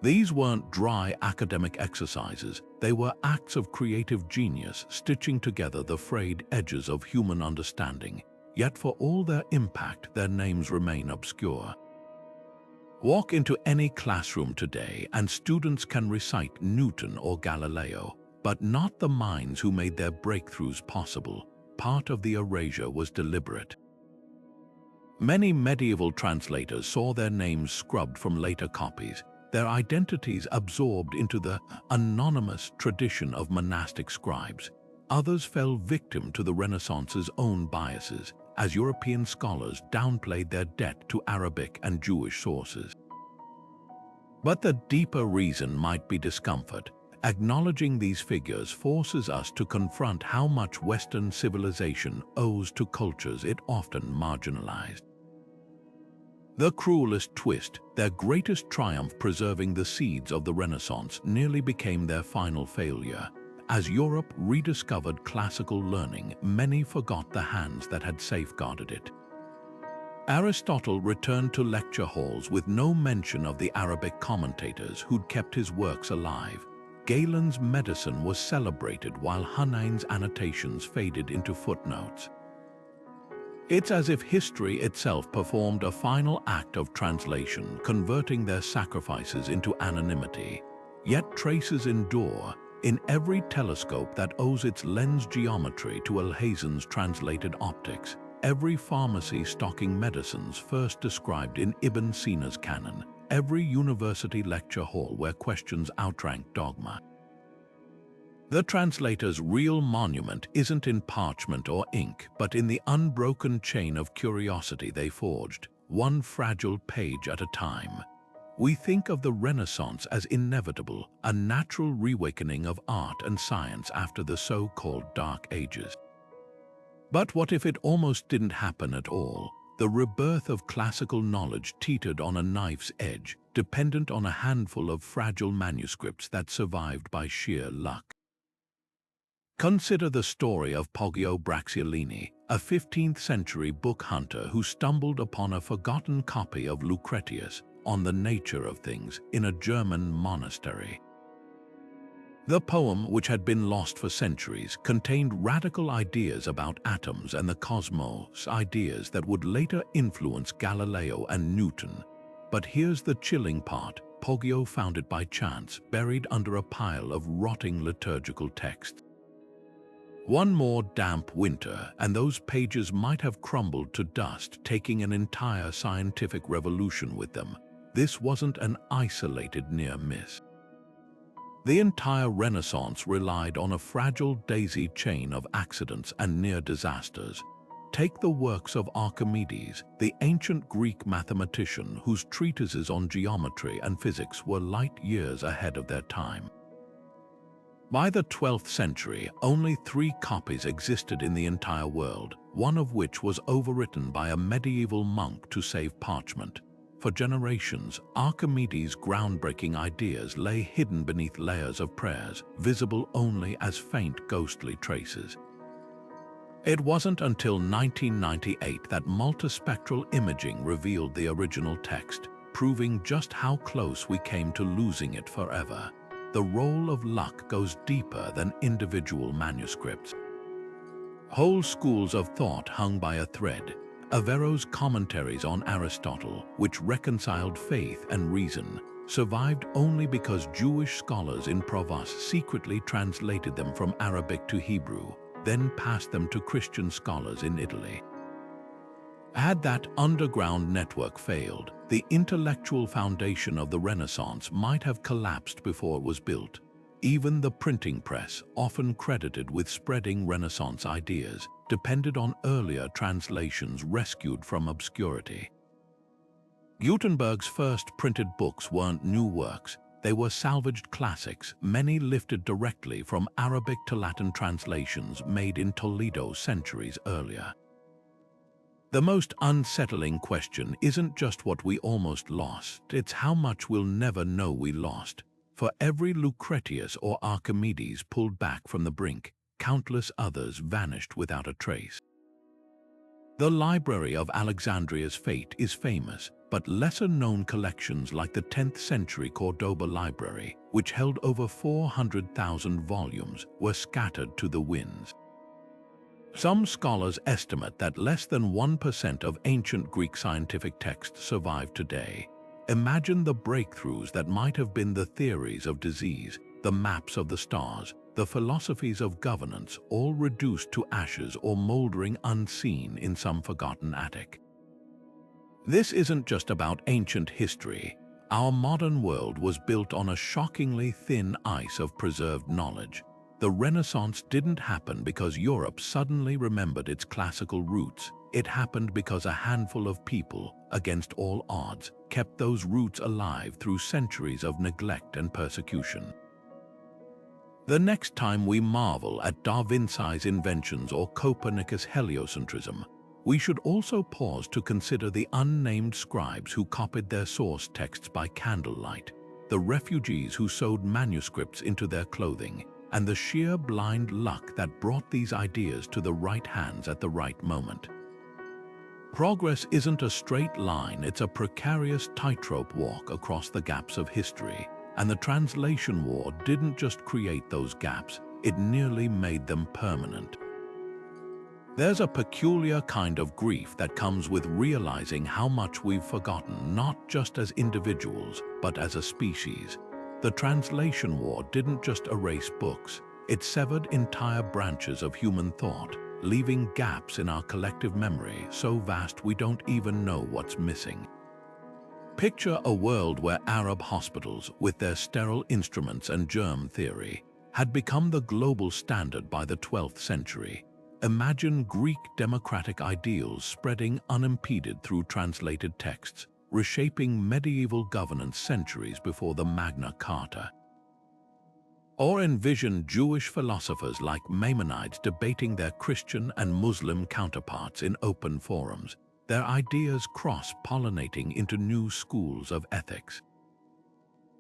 Speaker 1: These weren't dry academic exercises, they were acts of creative genius stitching together the frayed edges of human understanding. Yet for all their impact, their names remain obscure. Walk into any classroom today and students can recite Newton or Galileo, but not the minds who made their breakthroughs possible. Part of the erasure was deliberate. Many medieval translators saw their names scrubbed from later copies, their identities absorbed into the anonymous tradition of monastic scribes. Others fell victim to the Renaissance's own biases, as European scholars downplayed their debt to Arabic and Jewish sources. But the deeper reason might be discomfort. Acknowledging these figures forces us to confront how much Western civilization owes to cultures it often marginalized. The cruelest twist: their greatest triumph, preserving the seeds of the Renaissance, nearly became their final failure. As Europe rediscovered classical learning, many forgot the hands that had safeguarded it. Aristotle returned to lecture halls with no mention of the Arabic commentators who'd kept his works alive. Galen's medicine was celebrated while Hunayn's annotations faded into footnotes. It's as if history itself performed a final act of translation, converting their sacrifices into anonymity. Yet traces endure. In every telescope that owes its lens geometry to Alhazen's translated optics, every pharmacy stocking medicines first described in Ibn Sina's canon, every university lecture hall where questions outranked dogma. The translator's real monument isn't in parchment or ink, but in the unbroken chain of curiosity they forged, one fragile page at a time. We think of the Renaissance as inevitable, a natural reawakening of art and science after the so-called Dark Ages. But what if it almost didn't happen at all? The rebirth of classical knowledge teetered on a knife's edge, dependent on a handful of fragile manuscripts that survived by sheer luck. Consider the story of Poggio Bracciolini, a 15th-century book hunter who stumbled upon a forgotten copy of Lucretius on the nature of things in a German monastery. The poem, which had been lost for centuries, contained radical ideas about atoms and the cosmos, ideas that would later influence Galileo and Newton. But here's the chilling part: Poggio found it by chance, buried under a pile of rotting liturgical texts. One more damp winter, and those pages might have crumbled to dust, taking an entire scientific revolution with them. This wasn't an isolated near miss. The entire Renaissance relied on a fragile daisy chain of accidents and near disasters. Take the works of Archimedes, the ancient Greek mathematician whose treatises on geometry and physics were light years ahead of their time. By the 12th century, only 3 copies existed in the entire world, one of which was overwritten by a medieval monk to save parchment. For generations, Archimedes' groundbreaking ideas lay hidden beneath layers of prayers, visible only as faint ghostly traces. It wasn't until 1998 that multispectral imaging revealed the original text, proving just how close we came to losing it forever. The role of luck goes deeper than individual manuscripts. Whole schools of thought hung by a thread. Averro's commentaries on Aristotle, which reconciled faith and reason, survived only because Jewish scholars in Provence secretly translated them from Arabic to Hebrew, then passed them to Christian scholars in Italy. Had that underground network failed, the intellectual foundation of the Renaissance might have collapsed before it was built. Even the printing press, often credited with spreading Renaissance ideas, depended on earlier translations rescued from obscurity. Gutenberg's first printed books weren't new works, they were salvaged classics, many lifted directly from Arabic to Latin translations made in Toledo centuries earlier. The most unsettling question isn't just what we almost lost, it's how much we'll never know we lost. For every Lucretius or Archimedes pulled back from the brink, countless others vanished without a trace. The Library of Alexandria's fate is famous, but lesser-known collections like the 10th century Cordoba Library, which held over 400,000 volumes, were scattered to the winds. Some scholars estimate that less than 1% of ancient Greek scientific texts survive today. Imagine the breakthroughs that might have been: the theories of disease, the maps of the stars, the philosophies of governance, all reduced to ashes or moldering unseen in some forgotten attic. This isn't just about ancient history. Our modern world was built on a shockingly thin ice of preserved knowledge. The Renaissance didn't happen because Europe suddenly remembered its classical roots. It happened because a handful of people, against all odds, kept those roots alive through centuries of neglect and persecution. The next time we marvel at Da Vinci's inventions or Copernicus' heliocentrism, we should also pause to consider the unnamed scribes who copied their source texts by candlelight, the refugees who sewed manuscripts into their clothing, and the sheer blind luck that brought these ideas to the right hands at the right moment. Progress isn't a straight line, it's a precarious tightrope walk across the gaps of history. And the translation war didn't just create those gaps, it nearly made them permanent. There's a peculiar kind of grief that comes with realizing how much we've forgotten, not just as individuals, but as a species. The translation war didn't just erase books, it severed entire branches of human thought, leaving gaps in our collective memory so vast we don't even know what's missing. Picture a world where Arab hospitals, with their sterile instruments and germ theory, had become the global standard by the 12th century. Imagine Greek democratic ideals spreading unimpeded through translated texts, reshaping medieval governance centuries before the Magna Carta. Or envision Jewish philosophers like Maimonides debating their Christian and Muslim counterparts in open forums, their ideas cross-pollinating into new schools of ethics.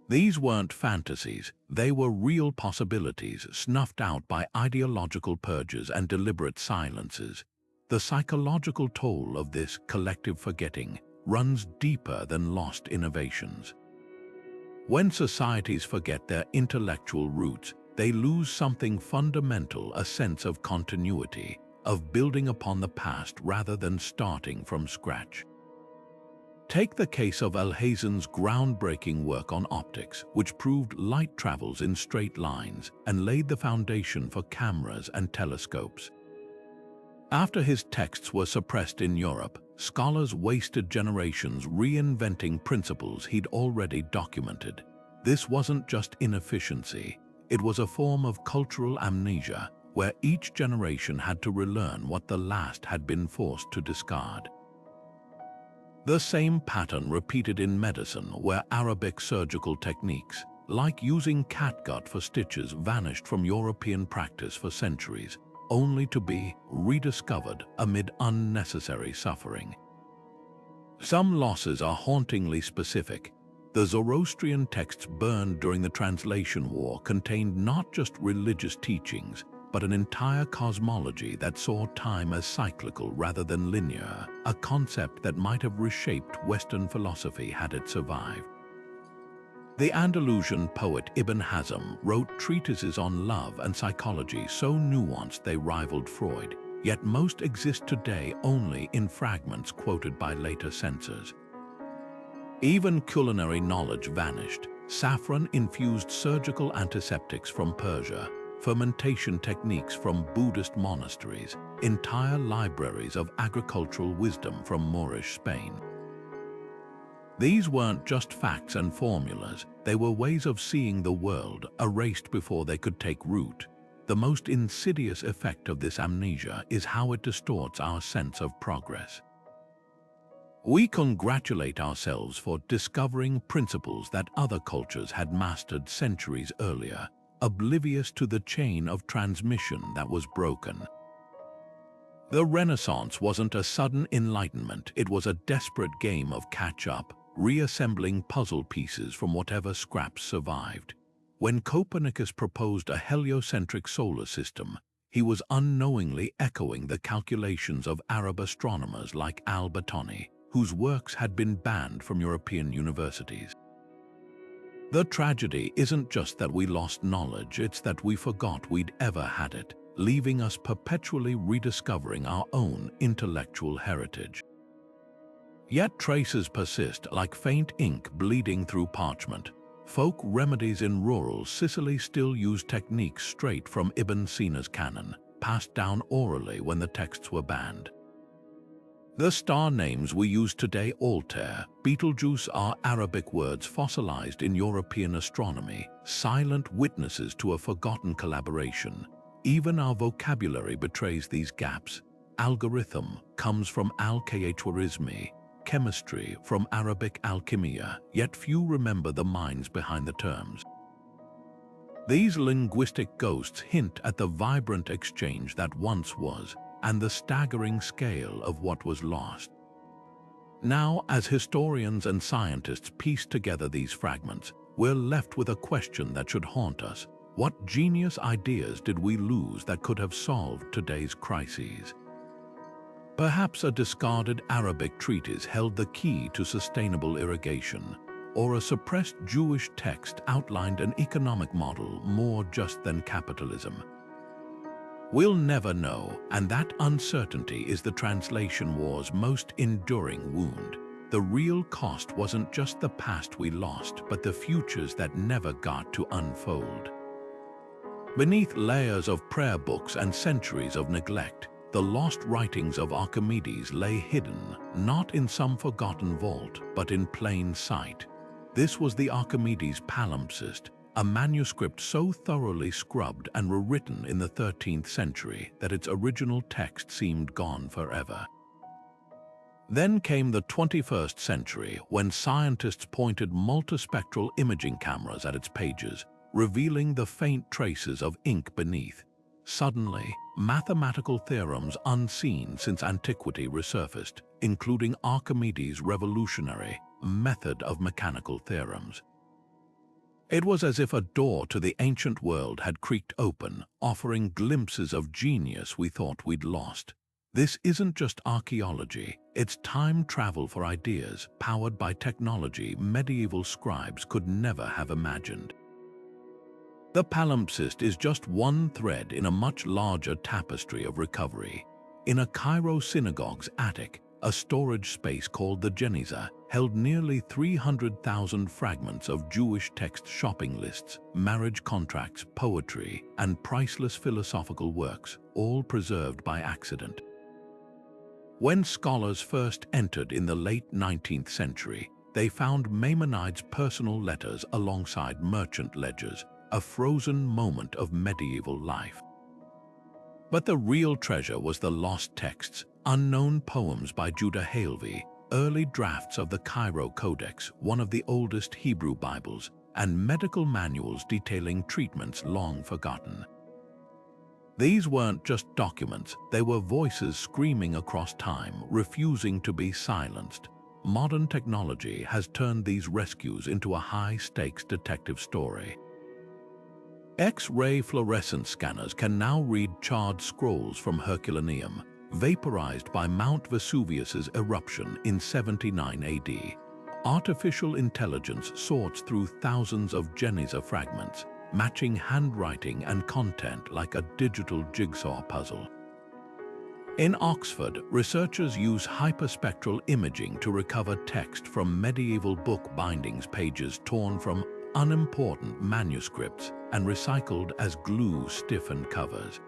Speaker 1: These weren't fantasies, they were real possibilities snuffed out by ideological purges and deliberate silences. The psychological toll of this collective forgetting runs deeper than lost innovations. When societies forget their intellectual roots, they lose something fundamental, a sense of continuity, of building upon the past rather than starting from scratch. Take the case of Alhazen's groundbreaking work on optics, which proved light travels in straight lines and laid the foundation for cameras and telescopes. After his texts were suppressed in Europe, scholars wasted generations reinventing principles he'd already documented. This wasn't just inefficiency, it was a form of cultural amnesia, where each generation had to relearn what the last had been forced to discard. The same pattern repeated in medicine, where Arabic surgical techniques, like using catgut for stitches, vanished from European practice for centuries, only to be rediscovered amid unnecessary suffering. Some losses are hauntingly specific. The Zoroastrian texts burned during the Translation War contained not just religious teachings, but an entire cosmology that saw time as cyclical rather than linear, a concept that might have reshaped Western philosophy had it survived. The Andalusian poet Ibn Hazm wrote treatises on love and psychology so nuanced they rivaled Freud, yet most exist today only in fragments quoted by later censors. Even culinary knowledge vanished. Saffron-infused surgical antiseptics from Persia, fermentation techniques from Buddhist monasteries, entire libraries of agricultural wisdom from Moorish Spain. These weren't just facts and formulas, they were ways of seeing the world, erased before they could take root. The most insidious effect of this amnesia is how it distorts our sense of progress. We congratulate ourselves for discovering principles that other cultures had mastered centuries earlier, oblivious to the chain of transmission that was broken. The Renaissance wasn't a sudden enlightenment, it was a desperate game of catch-up, reassembling puzzle pieces from whatever scraps survived. When Copernicus proposed a heliocentric solar system, he was unknowingly echoing the calculations of Arab astronomers like Al-Batani, whose works had been banned from European universities. The tragedy isn't just that we lost knowledge, it's that we forgot we'd ever had it, leaving us perpetually rediscovering our own intellectual heritage. Yet traces persist like faint ink bleeding through parchment. Folk remedies in rural Sicily still use techniques straight from Ibn Sina's canon, passed down orally when the texts were banned. The star names we use today, Altair, Betelgeuse, are Arabic words fossilized in European astronomy, silent witnesses to a forgotten collaboration. Even our vocabulary betrays these gaps. Algorithm comes from al-Khwarizmi, chemistry from Arabic alchemia, yet few remember the minds behind the terms. These linguistic ghosts hint at the vibrant exchange that once was, and the staggering scale of what was lost. Now, as historians and scientists piece together these fragments, we're left with a question that should haunt us. What genius ideas did we lose that could have solved today's crises? Perhaps a discarded Arabic treatise held the key to sustainable irrigation, or a suppressed Jewish text outlined an economic model more just than capitalism. We'll never know, and that uncertainty is the translation war's most enduring wound. The real cost wasn't just the past we lost, but the futures that never got to unfold. Beneath layers of prayer books and centuries of neglect, the lost writings of Archimedes lay hidden, not in some forgotten vault, but in plain sight. This was the Archimedes palimpsest, a manuscript so thoroughly scrubbed and rewritten in the 13th century that its original text seemed gone forever. Then came the 21st century, when scientists pointed multispectral imaging cameras at its pages, revealing the faint traces of ink beneath. Suddenly, mathematical theorems unseen since antiquity resurfaced, including Archimedes' revolutionary method of mechanical theorems. It was as if a door to the ancient world had creaked open, offering glimpses of genius we thought we'd lost. This isn't just archaeology, it's time travel for ideas, powered by technology medieval scribes could never have imagined. The palimpsest is just one thread in a much larger tapestry of recovery. In a Cairo synagogue's attic, a storage space called the Geniza held nearly 300,000 fragments of Jewish text shopping lists, marriage contracts, poetry, and priceless philosophical works, all preserved by accident. When scholars first entered in the late 19th century, they found Maimonides' personal letters alongside merchant ledgers, a frozen moment of medieval life. But the real treasure was the lost texts, unknown poems by Judah Halevi, early drafts of the Cairo Codex, one of the oldest Hebrew Bibles, and medical manuals detailing treatments long forgotten. These weren't just documents, they were voices screaming across time, refusing to be silenced. Modern technology has turned these rescues into a high-stakes detective story. X-ray fluorescence scanners can now read charred scrolls from Herculaneum, vaporized by Mount Vesuvius's eruption in 79 AD. Artificial intelligence sorts through thousands of Geniza fragments, matching handwriting and content like a digital jigsaw puzzle. In Oxford, researchers use hyperspectral imaging to recover text from medieval book bindings, pages torn from unimportant manuscripts and recycled as glue-stiffened covers.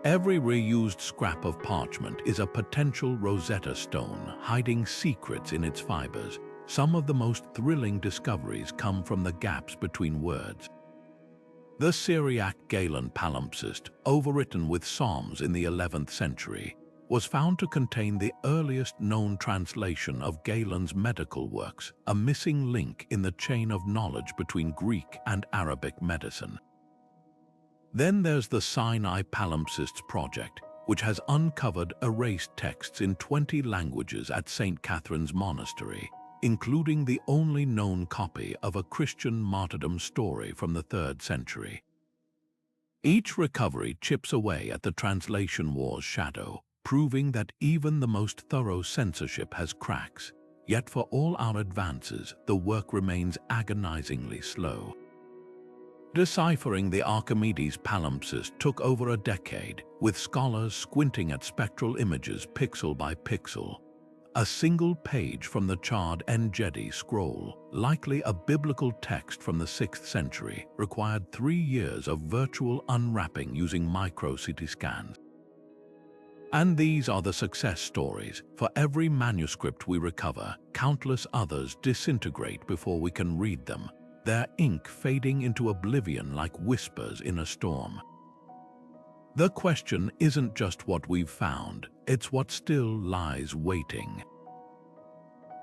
Speaker 1: Every reused scrap of parchment is a potential Rosetta Stone, hiding secrets in its fibers. Some of the most thrilling discoveries come from the gaps between words. The Syriac Galen palimpsest, overwritten with psalms in the 11th century, was found to contain the earliest known translation of Galen's medical works, a missing link in the chain of knowledge between Greek and Arabic medicine. Then there's the Sinai Palimpsests Project, which has uncovered erased texts in 20 languages at St. Catherine's Monastery, including the only known copy of a Christian martyrdom story from the 3rd century. Each recovery chips away at the translation war's shadow, proving that even the most thorough censorship has cracks. Yet for all our advances, the work remains agonizingly slow. Deciphering the Archimedes palimpsest took over a decade, with scholars squinting at spectral images pixel by pixel. A single page from the charred En-Gedi scroll, likely a biblical text from the 6th century, required 3 years of virtual unwrapping using micro-CT scans. And these are the success stories. For every manuscript we recover, countless others disintegrate before we can read them, their ink fading into oblivion like whispers in a storm. The question isn't just what we've found, it's what still lies waiting.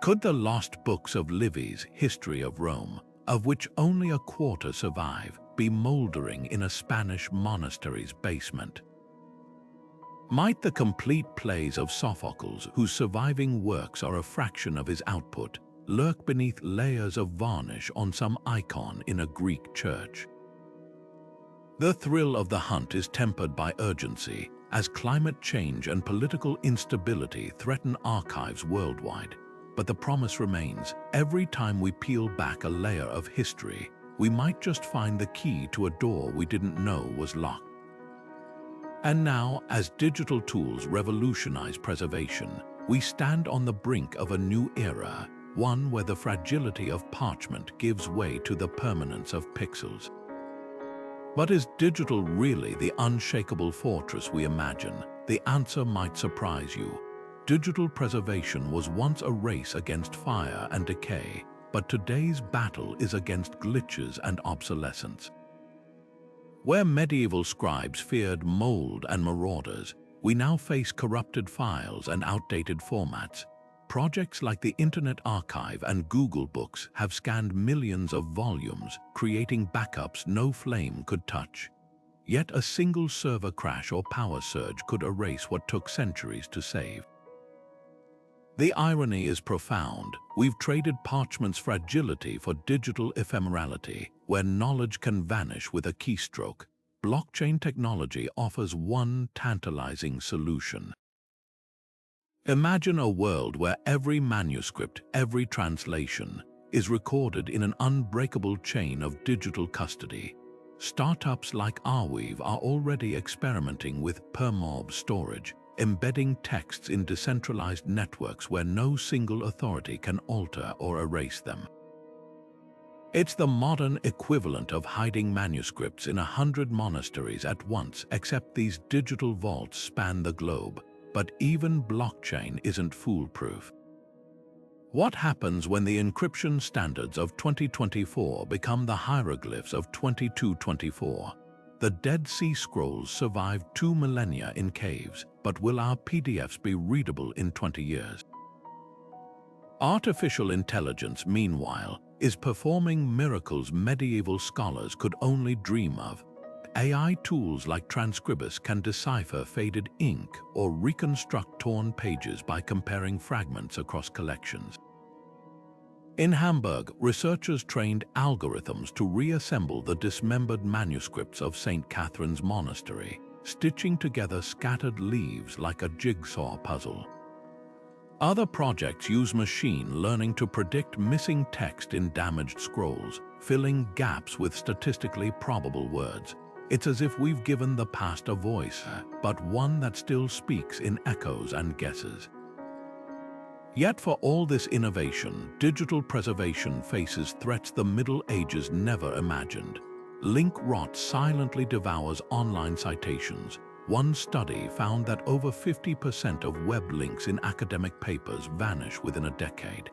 Speaker 1: Could the lost books of Livy's History of Rome, of which only a quarter survive, be moldering in a Spanish monastery's basement? Might the complete plays of Sophocles, whose surviving works are a fraction of his output, lurk beneath layers of varnish on some icon in a Greek church? The thrill of the hunt is tempered by urgency, as climate change and political instability threaten archives worldwide. But the promise remains, every time we peel back a layer of history, we might just find the key to a door we didn't know was locked. And now, as digital tools revolutionize preservation, we stand on the brink of a new era, one where the fragility of parchment gives way to the permanence of pixels. But is digital really the unshakable fortress we imagine? The answer might surprise you. Digital preservation was once a race against fire and decay, but today's battle is against glitches and obsolescence. Where medieval scribes feared mold and marauders, we now face corrupted files and outdated formats. Projects like the Internet Archive and Google Books have scanned millions of volumes, creating backups no flame could touch. Yet a single server crash or power surge could erase what took centuries to save. The irony is profound. We've traded parchment's fragility for digital ephemerality, where knowledge can vanish with a keystroke. Blockchain technology offers one tantalizing solution. Imagine a world where every manuscript, every translation, is recorded in an unbreakable chain of digital custody. Startups like Arweave are already experimenting with permob storage, embedding texts in decentralized networks where no single authority can alter or erase them. It's the modern equivalent of hiding manuscripts in 100 monasteries at once, except these digital vaults span the globe. But even blockchain isn't foolproof. What happens when the encryption standards of 2024 become the hieroglyphs of 2224? The Dead Sea Scrolls survived 2 millennia in caves, but will our PDFs be readable in 20 years? Artificial intelligence, meanwhile, is performing miracles medieval scholars could only dream of. AI tools like Transcribus can decipher faded ink or reconstruct torn pages by comparing fragments across collections. In Hamburg, researchers trained algorithms to reassemble the dismembered manuscripts of St. Catherine's Monastery, stitching together scattered leaves like a jigsaw puzzle. Other projects use machine learning to predict missing text in damaged scrolls, filling gaps with statistically probable words. It's as if we've given the past a voice, but one that still speaks in echoes and guesses. Yet for all this innovation, digital preservation faces threats the Middle Ages never imagined. Link rot silently devours online citations. One study found that over 50% of web links in academic papers vanish within a decade.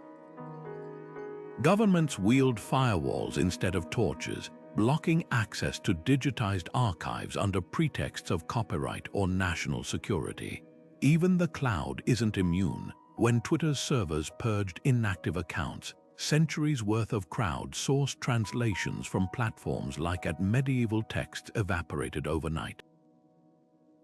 Speaker 1: Governments wield firewalls instead of torches, blocking access to digitized archives under pretexts of copyright or national security. Even the cloud isn't immune. When Twitter's servers purged inactive accounts, centuries' worth of crowd-sourced translations from platforms like at medieval texts evaporated overnight.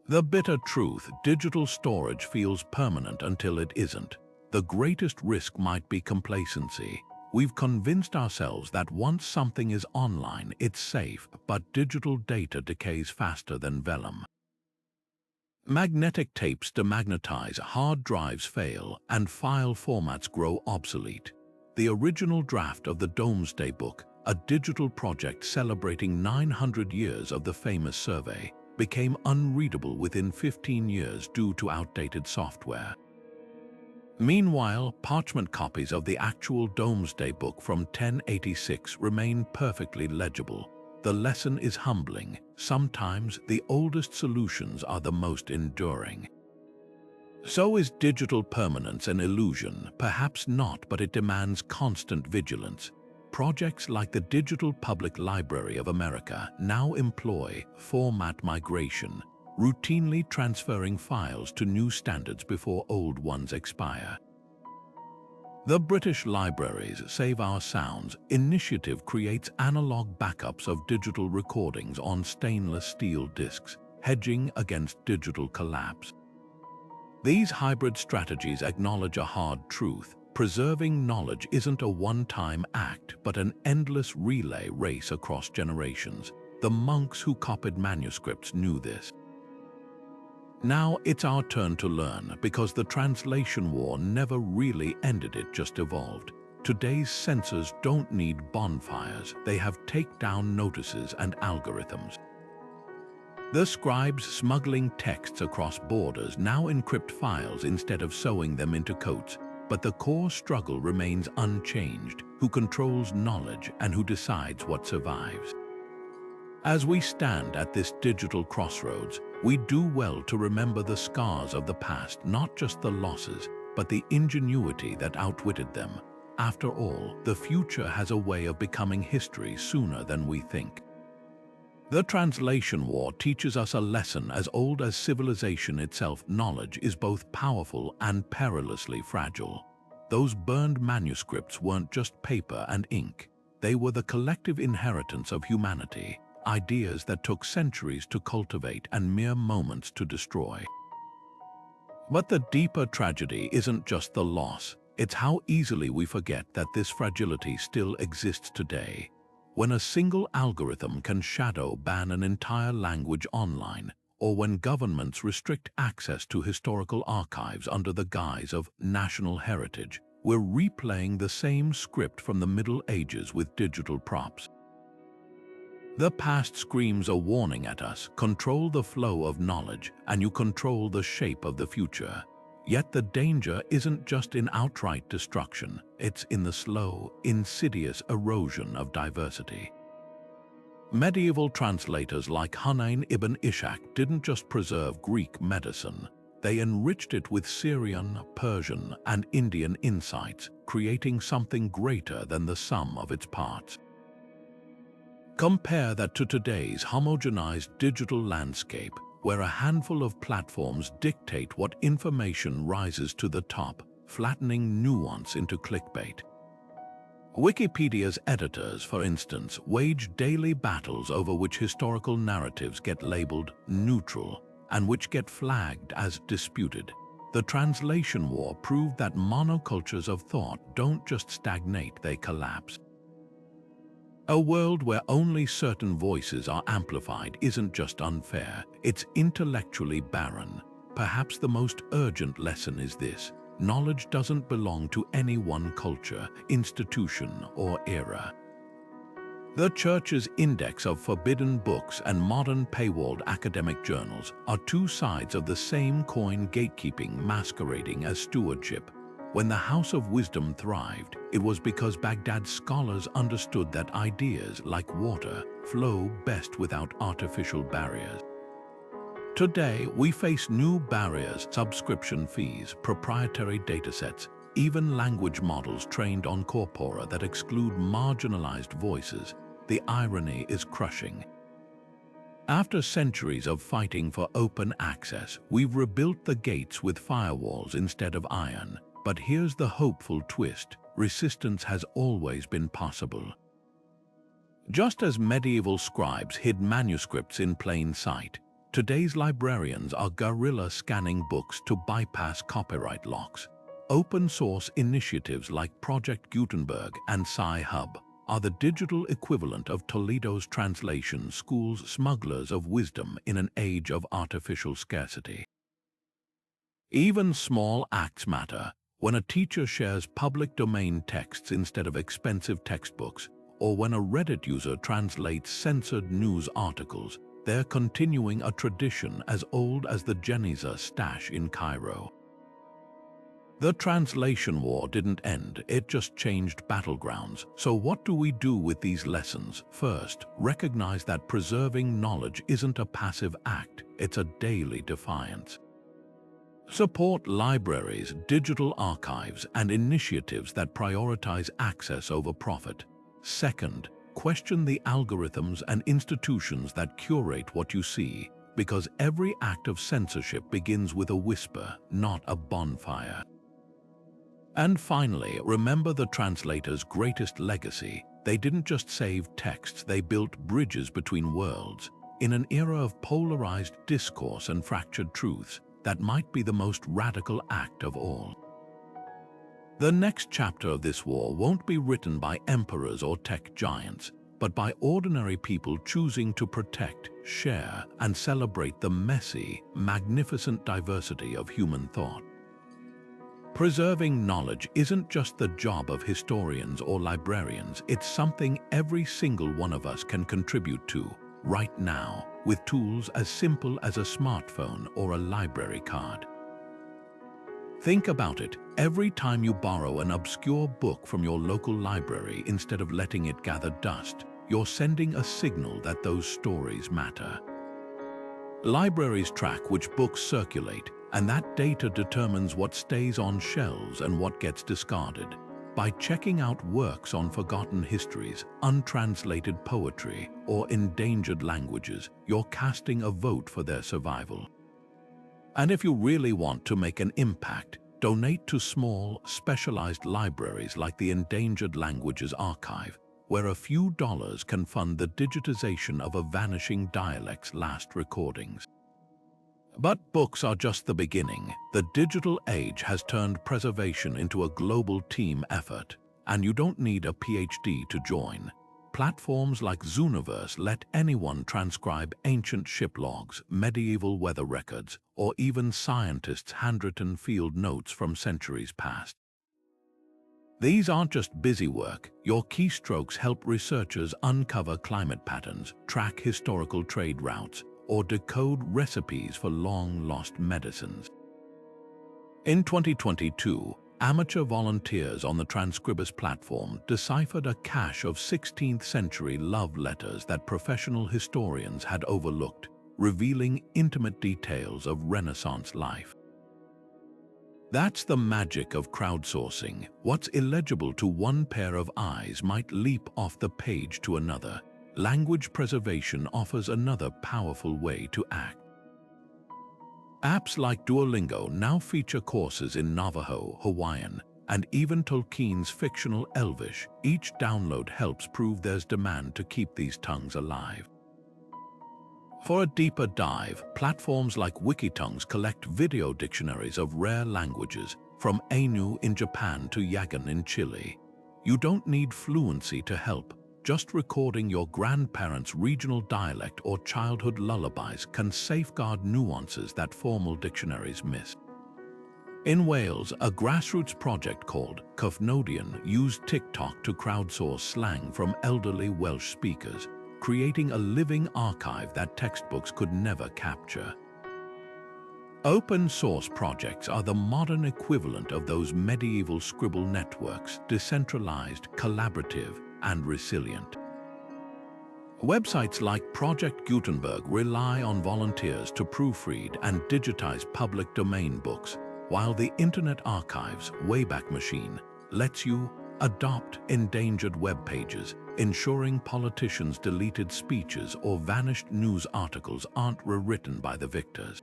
Speaker 1: The bitter truth, digital storage feels permanent until it isn't. The greatest risk might be complacency. We've convinced ourselves that once something is online, it's safe, but digital data decays faster than vellum. Magnetic tapes demagnetize, hard drives fail, and file formats grow obsolete. The original draft of the Domesday Book, a digital project celebrating 900 years of the famous survey, became unreadable within 15 years due to outdated software. Meanwhile, parchment copies of the actual Domesday Book from 1086 remain perfectly legible. The lesson is humbling. Sometimes the oldest solutions are the most enduring. So is digital permanence an illusion? Perhaps not, but it demands constant vigilance. Projects like the Digital Public Library of America now employ format migration, routinely transferring files to new standards before old ones expire. The British Libraries Save Our Sounds initiative creates analog backups of digital recordings on stainless steel discs, hedging against digital collapse. These hybrid strategies acknowledge a hard truth. Preserving knowledge isn't a one-time act, but an endless relay race across generations. The monks who copied manuscripts knew this. Now it's our turn to learn, because the translation war never really ended, it just evolved. Today's censors don't need bonfires, they have takedown notices and algorithms. The scribes smuggling texts across borders now encrypt files instead of sewing them into coats, but the core struggle remains unchanged: who controls knowledge and who decides what survives. As we stand at this digital crossroads, we do well to remember the scars of the past, not just the losses, but the ingenuity that outwitted them. After all, the future has a way of becoming history sooner than we think. The translation war teaches us a lesson as old as civilization itself. Knowledge is both powerful and perilously fragile. Those burned manuscripts weren't just paper and ink. They were the collective inheritance of humanity, ideas that took centuries to cultivate and mere moments to destroy. But the deeper tragedy isn't just the loss, it's how easily we forget that this fragility still exists today. When a single algorithm can shadow ban an entire language online, or when governments restrict access to historical archives under the guise of national heritage, we're replaying the same script from the Middle Ages with digital props. The past screams a warning at us: control the flow of knowledge, and you control the shape of the future. Yet the danger isn't just in outright destruction, it's in the slow, insidious erosion of diversity. Medieval translators like Hunayn ibn Ishaq didn't just preserve Greek medicine, they enriched it with Syrian, Persian, and Indian insights, creating something greater than the sum of its parts. Compare that to today's homogenized digital landscape, where a handful of platforms dictate what information rises to the top, flattening nuance into clickbait. Wikipedia's editors, for instance, wage daily battles over which historical narratives get labeled neutral and which get flagged as disputed. The translation war proved that monocultures of thought don't just stagnate, they collapse. A world where only certain voices are amplified isn't just unfair, it's intellectually barren. Perhaps the most urgent lesson is this: knowledge doesn't belong to any one culture, institution, or era. The Church's index of forbidden books and modern paywalled academic journals are two sides of the same coin: gatekeeping masquerading as stewardship. When the House of Wisdom thrived, it was because Baghdad scholars understood that ideas, like water, flow best without artificial barriers. Today, we face new barriers: subscription fees, proprietary datasets, even language models trained on corpora that exclude marginalized voices. The irony is crushing. After centuries of fighting for open access, we've rebuilt the gates with firewalls instead of iron. But here's the hopeful twist: resistance has always been possible. Just as medieval scribes hid manuscripts in plain sight, today's librarians are guerrilla scanning books to bypass copyright locks. Open-source initiatives like Project Gutenberg and Sci-Hub are the digital equivalent of Toledo's translation school's smugglers of wisdom in an age of artificial scarcity. Even small acts matter. When a teacher shares public domain texts instead of expensive textbooks, or when a Reddit user translates censored news articles, they're continuing a tradition as old as the Geniza stash in Cairo. The translation war didn't end, it just changed battlegrounds. So what do we do with these lessons? First, recognize that preserving knowledge isn't a passive act, it's a daily defiance. Support libraries, digital archives, and initiatives that prioritize access over profit. Second, question the algorithms and institutions that curate what you see, because every act of censorship begins with a whisper, not a bonfire. And finally, remember the translators' greatest legacy. They didn't just save texts, they built bridges between worlds. In an era of polarized discourse and fractured truths, that might be the most radical act of all. The next chapter of this war won't be written by emperors or tech giants, but by ordinary people choosing to protect, share, and celebrate the messy, magnificent diversity of human thought. Preserving knowledge isn't just the job of historians or librarians, it's something every single one of us can contribute to, right now, with tools as simple as a smartphone or a library card. Think about it. Every time you borrow an obscure book from your local library instead of letting it gather dust, you're sending a signal that those stories matter. Libraries track which books circulate, and that data determines what stays on shelves and what gets discarded. By checking out works on forgotten histories, untranslated poetry, or endangered languages, you're casting a vote for their survival. And if you really want to make an impact, donate to small, specialized libraries like the Endangered Languages Archive, where a few dollars can fund the digitization of a vanishing dialect's last recordings. But books are just the beginning. The digital age has turned preservation into a global team effort, and you don't need a PhD to join. Platforms like Zooniverse let anyone transcribe ancient ship logs, medieval weather records, or even scientists' handwritten field notes from centuries past. These aren't just busy work. Your keystrokes help researchers uncover climate patterns, track historical trade routes, or decode recipes for long-lost medicines. In 2022, amateur volunteers on the Transcribus platform deciphered a cache of 16th-century love letters that professional historians had overlooked, revealing intimate details of Renaissance life. That's the magic of crowdsourcing. What's illegible to one pair of eyes might leap off the page to another. Language preservation offers another powerful way to act. Apps like Duolingo now feature courses in Navajo, Hawaiian, and even Tolkien's fictional Elvish. Each download helps prove there's demand to keep these tongues alive. For a deeper dive, platforms like Wikitongues collect video dictionaries of rare languages, from Ainu in Japan to Yagan in Chile. You don't need fluency to help. Just recording your grandparents' regional dialect or childhood lullabies can safeguard nuances that formal dictionaries miss. In Wales, a grassroots project called Cyfnodion used TikTok to crowdsource slang from elderly Welsh speakers, creating a living archive that textbooks could never capture. Open source projects are the modern equivalent of those medieval scribble networks, decentralized, collaborative, and resilient. Websites like Project Gutenberg rely on volunteers to proofread and digitize public domain books, while the Internet Archive's Wayback Machine lets you adopt endangered web pages, ensuring politicians' deleted speeches or vanished news articles aren't rewritten by the victors.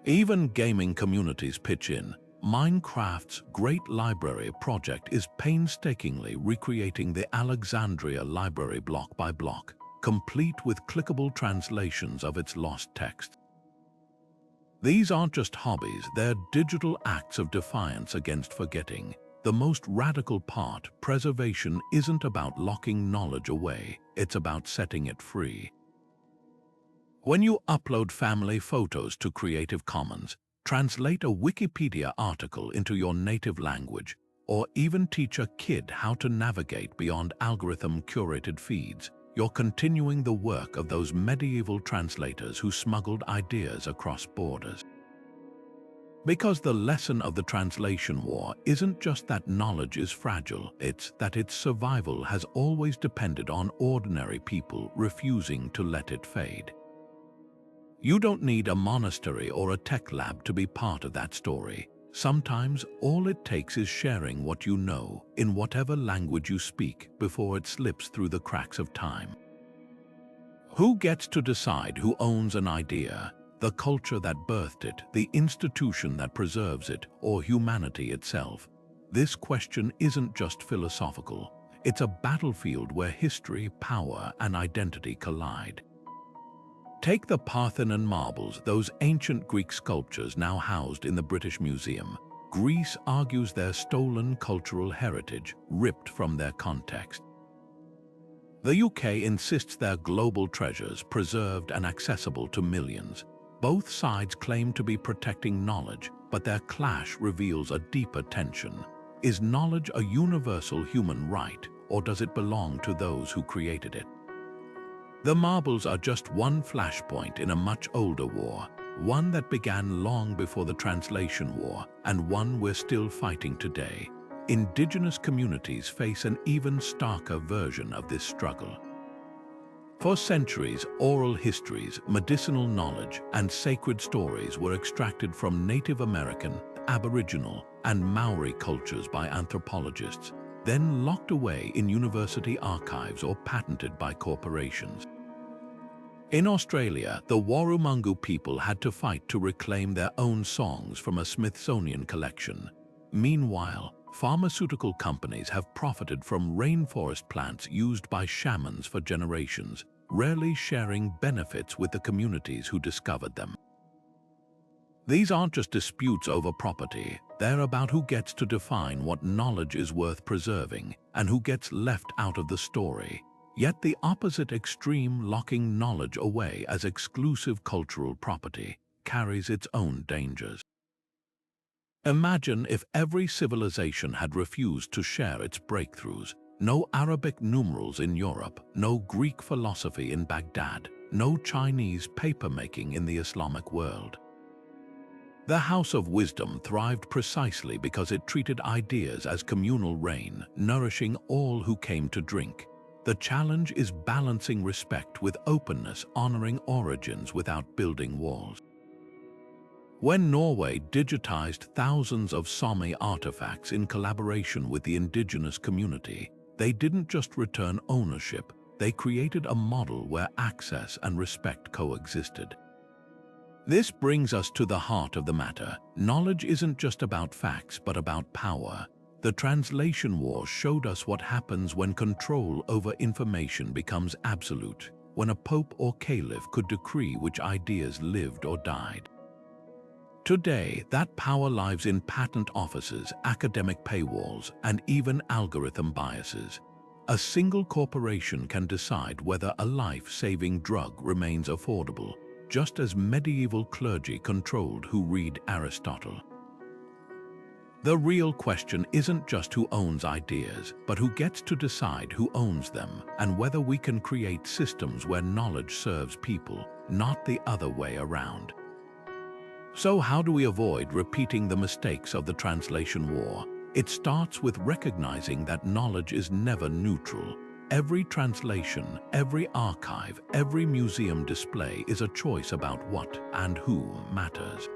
Speaker 1: Even gaming communities pitch in. Minecraft's Great Library project is painstakingly recreating the Alexandria library block by block, complete with clickable translations of its lost text. These aren't just hobbies, they're digital acts of defiance against forgetting. The most radical part, preservation, isn't about locking knowledge away, it's about setting it free. When you upload family photos to Creative Commons, translate a Wikipedia article into your native language, or even teach a kid how to navigate beyond algorithm-curated feeds, you're continuing the work of those medieval translators who smuggled ideas across borders. Because the lesson of the translation war isn't just that knowledge is fragile, it's that its survival has always depended on ordinary people refusing to let it fade. You don't need a monastery or a tech lab to be part of that story. Sometimes all it takes is sharing what you know in whatever language you speak before it slips through the cracks of time. Who gets to decide who owns an idea? The culture that birthed it, the institution that preserves it, or humanity itself? This question isn't just philosophical. It's a battlefield where history, power, and identity collide. Take the Parthenon marbles, those ancient Greek sculptures now housed in the British Museum. Greece argues their stolen cultural heritage, ripped from their context. The UK insists they're global treasures, preserved and accessible to millions. Both sides claim to be protecting knowledge, but their clash reveals a deeper tension. Is knowledge a universal human right, or does it belong to those who created it? The marbles are just one flashpoint in a much older war, one that began long before the translation war, and one we're still fighting today. Indigenous communities face an even starker version of this struggle. For centuries, oral histories, medicinal knowledge, and sacred stories were extracted from Native American, Aboriginal, and Maori cultures by anthropologists, then locked away in university archives or patented by corporations. In Australia, the Warrumungu people had to fight to reclaim their own songs from a Smithsonian collection. Meanwhile, pharmaceutical companies have profited from rainforest plants used by shamans for generations, rarely sharing benefits with the communities who discovered them. These aren't just disputes over property, they're about who gets to define what knowledge is worth preserving and who gets left out of the story. Yet the opposite extreme, locking knowledge away as exclusive cultural property, carries its own dangers. Imagine if every civilization had refused to share its breakthroughs. No Arabic numerals in Europe, no Greek philosophy in Baghdad, no Chinese papermaking in the Islamic world. The House of Wisdom thrived precisely because it treated ideas as communal rain, nourishing all who came to drink. The challenge is balancing respect with openness, honoring origins without building walls. When Norway digitized thousands of Sami artifacts in collaboration with the indigenous community, they didn't just return ownership, they created a model where access and respect coexisted. This brings us to the heart of the matter. Knowledge isn't just about facts, but about power. The translation war showed us what happens when control over information becomes absolute, when a pope or caliph could decree which ideas lived or died. Today, that power lies in patent offices, academic paywalls, and even algorithm biases. A single corporation can decide whether a life-saving drug remains affordable, just as medieval clergy controlled who read Aristotle. The real question isn't just who owns ideas, but who gets to decide who owns them, and whether we can create systems where knowledge serves people, not the other way around. So how do we avoid repeating the mistakes of the translation war? It starts with recognizing that knowledge is never neutral. Every translation, every archive, every museum display is a choice about what and who matters.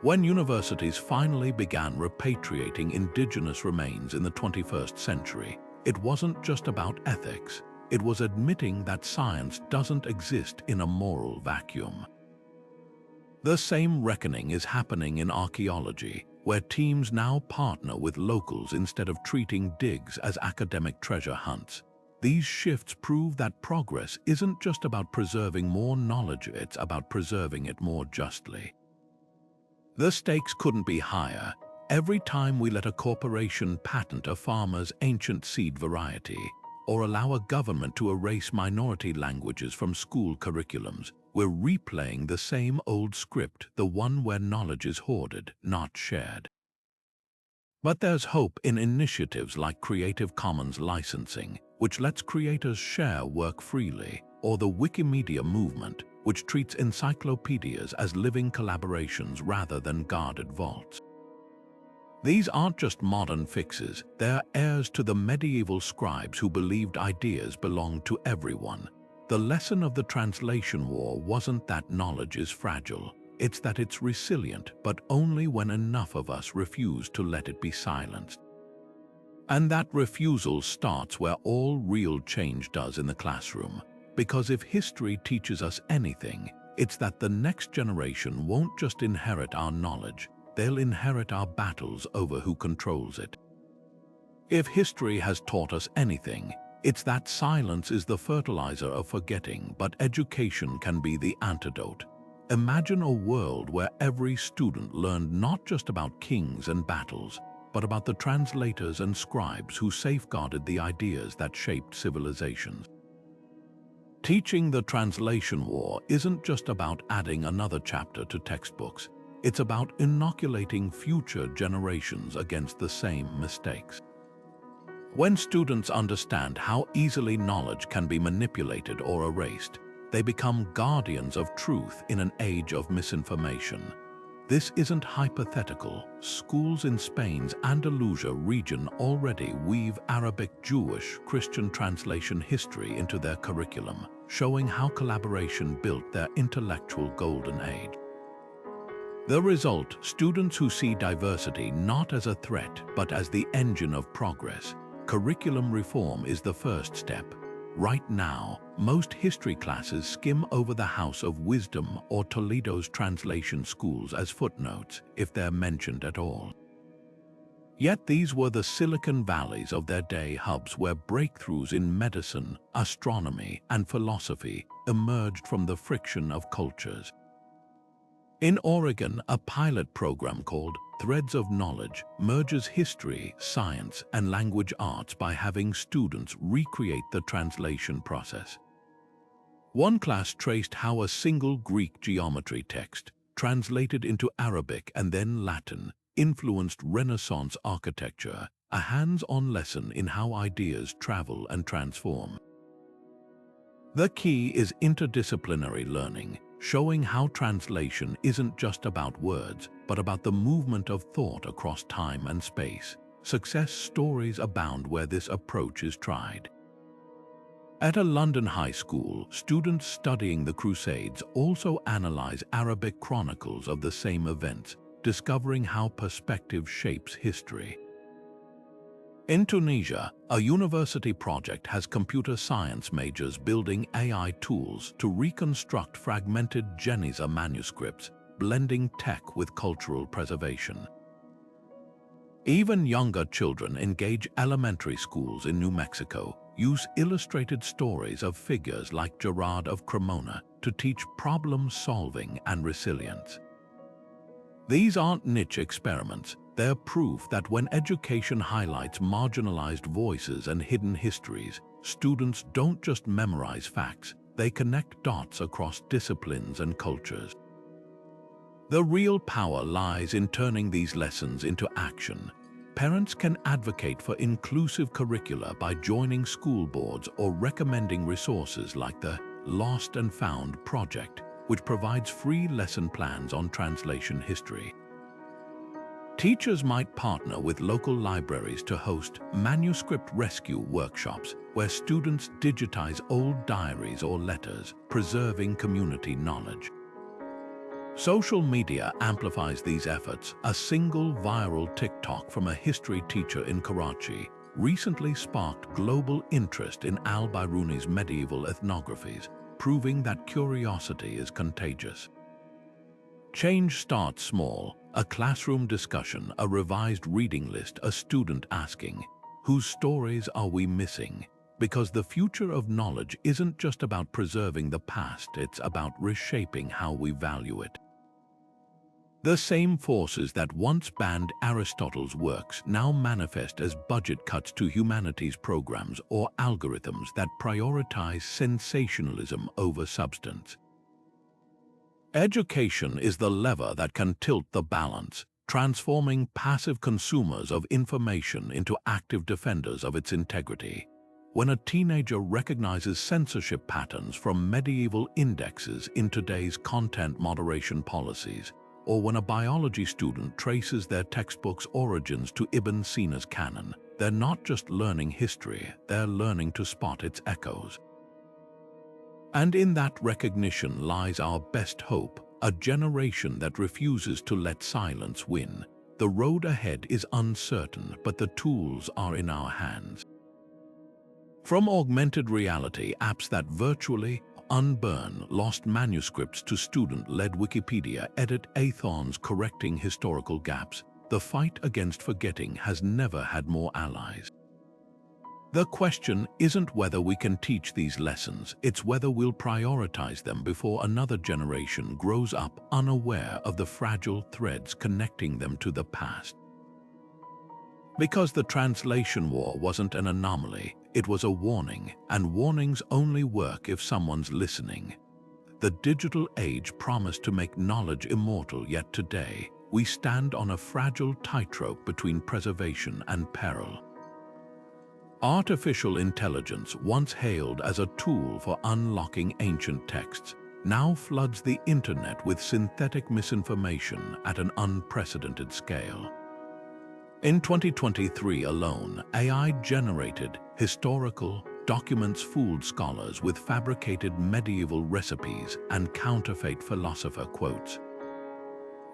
Speaker 1: When universities finally began repatriating indigenous remains in the 21st century, it wasn't just about ethics. It was admitting that science doesn't exist in a moral vacuum. The same reckoning is happening in archaeology, where teams now partner with locals instead of treating digs as academic treasure hunts. These shifts prove that progress isn't just about preserving more knowledge, it's about preserving it more justly. The stakes couldn't be higher. Every time we let a corporation patent a farmer's ancient seed variety, or allow a government to erase minority languages from school curriculums, we're replaying the same old script, the one where knowledge is hoarded, not shared. But there's hope in initiatives like Creative Commons licensing, which lets creators share work freely, or the Wikimedia movement, which treats encyclopedias as living collaborations rather than guarded vaults. These aren't just modern fixes, they're heirs to the medieval scribes who believed ideas belonged to everyone. The lesson of the translation war wasn't that knowledge is fragile, it's that it's resilient, but only when enough of us refuse to let it be silenced. And that refusal starts where all real change does, in the classroom. Because if history teaches us anything, it's that the next generation won't just inherit our knowledge, they'll inherit our battles over who controls it. If history has taught us anything, it's that silence is the fertilizer of forgetting, but education can be the antidote. Imagine a world where every student learned not just about kings and battles, but about the translators and scribes who safeguarded the ideas that shaped civilizations. Teaching the translation war isn't just about adding another chapter to textbooks. It's about inoculating future generations against the same mistakes. When students understand how easily knowledge can be manipulated or erased, they become guardians of truth in an age of misinformation. This isn't hypothetical. Schools in Spain's Andalusia region already weave Arabic, Jewish, Christian translation history into their curriculum, showing how collaboration built their intellectual golden age. The result, students who see diversity not as a threat but as the engine of progress. Curriculum reform is the first step. Right now, most history classes skim over the House of Wisdom or Toledo's translation schools as footnotes, if they're mentioned at all. Yet these were the Silicon Valleys of their day, hubs where breakthroughs in medicine, astronomy, and philosophy emerged from the friction of cultures. In Oregon, a pilot program called Threads of Knowledge merges history, science, and language arts by having students recreate the translation process. One class traced how a single Greek geometry text, translated into Arabic and then Latin, influenced Renaissance architecture, a hands-on lesson in how ideas travel and transform. The key is interdisciplinary learning, showing how translation isn't just about words, but about the movement of thought across time and space. Success stories abound where this approach is tried. At a London high school, students studying the Crusades also analyze Arabic chronicles of the same events, discovering how perspective shapes history. In Tunisia, a university project has computer science majors building AI tools to reconstruct fragmented Geniza manuscripts, blending tech with cultural preservation. Even younger children engage elementary schools in New Mexico, use illustrated stories of figures like Gerard of Cremona to teach problem-solving and resilience. These aren't niche experiments. They're proof that when education highlights marginalized voices and hidden histories, students don't just memorize facts, they connect dots across disciplines and cultures. The real power lies in turning these lessons into action. Parents can advocate for inclusive curricula by joining school boards or recommending resources like the Lost and Found Project, which provides free lesson plans on translation history. Teachers might partner with local libraries to host manuscript rescue workshops where students digitize old diaries or letters, preserving community knowledge. Social media amplifies these efforts. A single viral TikTok from a history teacher in Karachi recently sparked global interest in al-Biruni's medieval ethnographies, proving that curiosity is contagious. Change starts small. A classroom discussion, a revised reading list, a student asking, whose stories are we missing? Because the future of knowledge isn't just about preserving the past, it's about reshaping how we value it. The same forces that once banned Aristotle's works now manifest as budget cuts to humanities programs or algorithms that prioritize sensationalism over substance. Education is the lever that can tilt the balance, transforming passive consumers of information into active defenders of its integrity. When a teenager recognizes censorship patterns from medieval indexes in today's content moderation policies, or when a biology student traces their textbook's origins to Ibn Sina's canon, they're not just learning history, they're learning to spot its echoes. And in that recognition lies our best hope, a generation that refuses to let silence win. The road ahead is uncertain, but the tools are in our hands. From augmented reality apps that virtually unburn lost manuscripts to student-led Wikipedia edit-a-thons correcting historical gaps, the fight against forgetting has never had more allies. The question isn't whether we can teach these lessons, it's whether we'll prioritize them before another generation grows up unaware of the fragile threads connecting them to the past. Because the translation war wasn't an anomaly, it was a warning, and warnings only work if someone's listening. The digital age promised to make knowledge immortal, yet today, we stand on a fragile tightrope between preservation and peril. Artificial intelligence, once hailed as a tool for unlocking ancient texts, now floods the internet with synthetic misinformation at an unprecedented scale. In 2023 alone, AI-generated historical documents fooled scholars with fabricated medieval recipes and counterfeit philosopher quotes.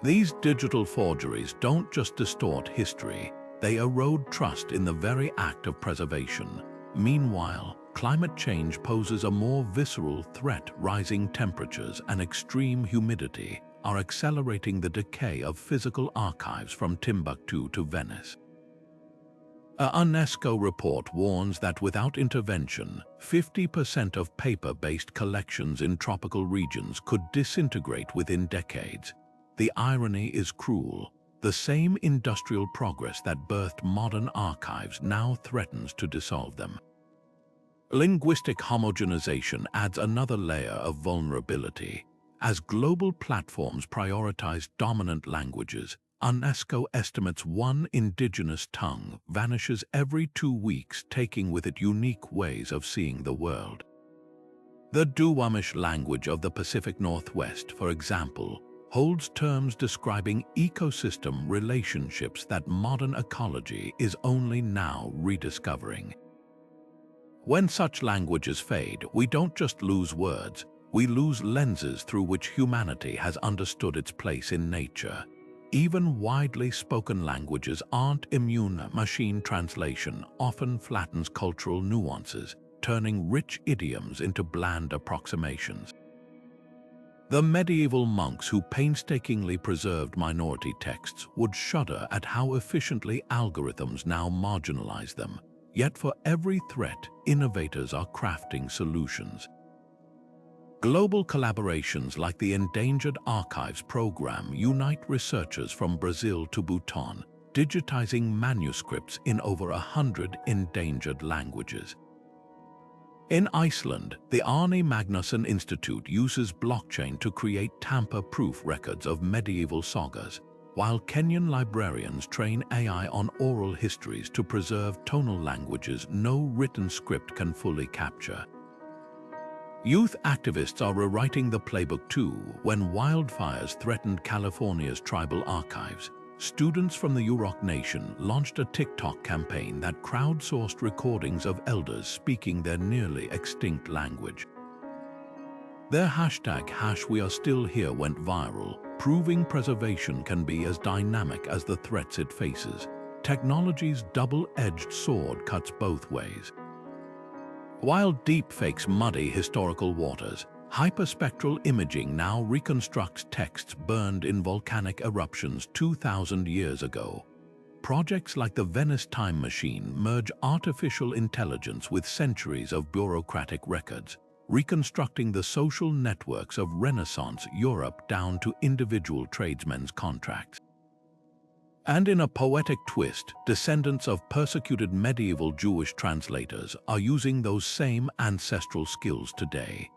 Speaker 1: These digital forgeries don't just distort history, they erode trust in the very act of preservation. Meanwhile, climate change poses a more visceral threat. Rising temperatures and extreme humidity are accelerating the decay of physical archives from Timbuktu to Venice. A UNESCO report warns that without intervention, 50% of paper-based collections in tropical regions could disintegrate within decades. The irony is cruel. The same industrial progress that birthed modern archives now threatens to dissolve them. Linguistic homogenization adds another layer of vulnerability. As global platforms prioritize dominant languages, UNESCO estimates one indigenous tongue vanishes every 2 weeks, taking with it unique ways of seeing the world. The Duwamish language of the Pacific Northwest, for example, holds terms describing ecosystem relationships that modern ecology is only now rediscovering. When such languages fade, we don't just lose words, we lose lenses through which humanity has understood its place in nature. Even widely spoken languages aren't immune. Machine translation often flattens cultural nuances, turning rich idioms into bland approximations. The medieval monks who painstakingly preserved minority texts would shudder at how efficiently algorithms now marginalize them. Yet for every threat, innovators are crafting solutions. Global collaborations like the Endangered Archives program unite researchers from Brazil to Bhutan, digitizing manuscripts in over 100 endangered languages. In Iceland, the Árni Magnússon Institute uses blockchain to create tamper-proof records of medieval sagas, while Kenyan librarians train AI on oral histories to preserve tonal languages no written script can fully capture. Youth activists are rewriting the playbook too. When wildfires threatened California's tribal archives, students from the Yurok Nation launched a TikTok campaign that crowdsourced recordings of elders speaking their nearly extinct language. Their hashtag #WeAreStillHere went viral, proving preservation can be as dynamic as the threats it faces. Technology's double-edged sword cuts both ways. While deepfakes muddy historical waters, hyperspectral imaging now reconstructs texts burned in volcanic eruptions 2,000 years ago. Projects like the Venice Time Machine merge artificial intelligence with centuries of bureaucratic records, reconstructing the social networks of Renaissance Europe down to individual tradesmen's contracts. And in a poetic twist, descendants of persecuted medieval Jewish translators are using those same ancestral skills today.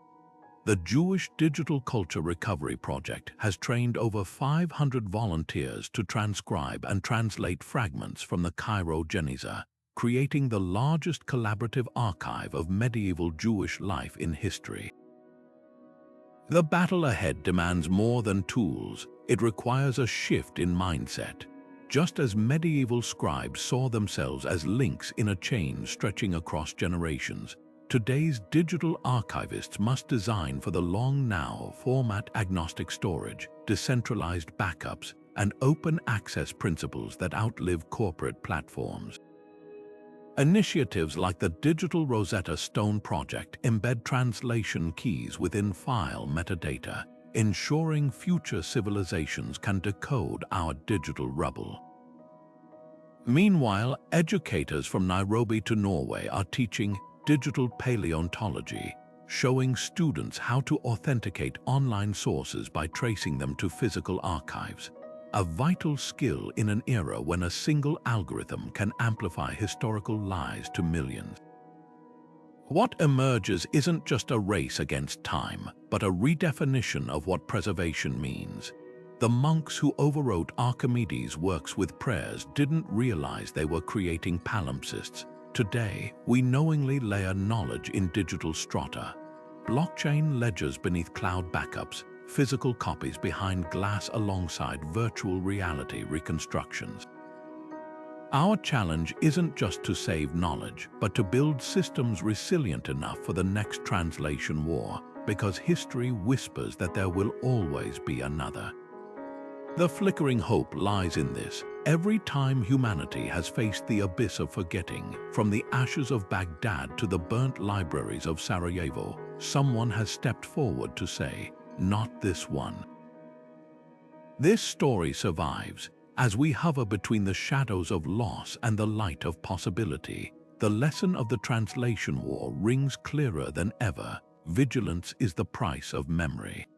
Speaker 1: The Jewish Digital Culture Recovery Project has trained over 500 volunteers to transcribe and translate fragments from the Cairo Geniza, creating the largest collaborative archive of medieval Jewish life in history. The battle ahead demands more than tools. It requires a shift in mindset. Just as medieval scribes saw themselves as links in a chain stretching across generations, today's digital archivists must design for the long now, format-agnostic storage, decentralized backups, and open access principles that outlive corporate platforms. Initiatives like the Digital Rosetta Stone project embed translation keys within file metadata, ensuring future civilizations can decode our digital rubble. Meanwhile, educators from Nairobi to Norway are teaching digital paleontology, showing students how to authenticate online sources by tracing them to physical archives, a vital skill in an era when a single algorithm can amplify historical lies to millions. What emerges isn't just a race against time, but a redefinition of what preservation means. The monks who overwrote Archimedes' works with prayers didn't realize they were creating palimpsests. Today, we knowingly layer knowledge in digital strata. blockchain ledgers beneath cloud backups, physical copies behind glass alongside virtual reality reconstructions. Our challenge isn't just to save knowledge, but to build systems resilient enough for the next translation war, because history whispers that there will always be another. The flickering hope lies in this. Every time humanity has faced the abyss of forgetting, from the ashes of Baghdad to the burnt libraries of Sarajevo, someone has stepped forward to say, "Not this one." This story survives. As we hover between the shadows of loss and the light of possibility, the lesson of the translation war rings clearer than ever. Vigilance is the price of memory.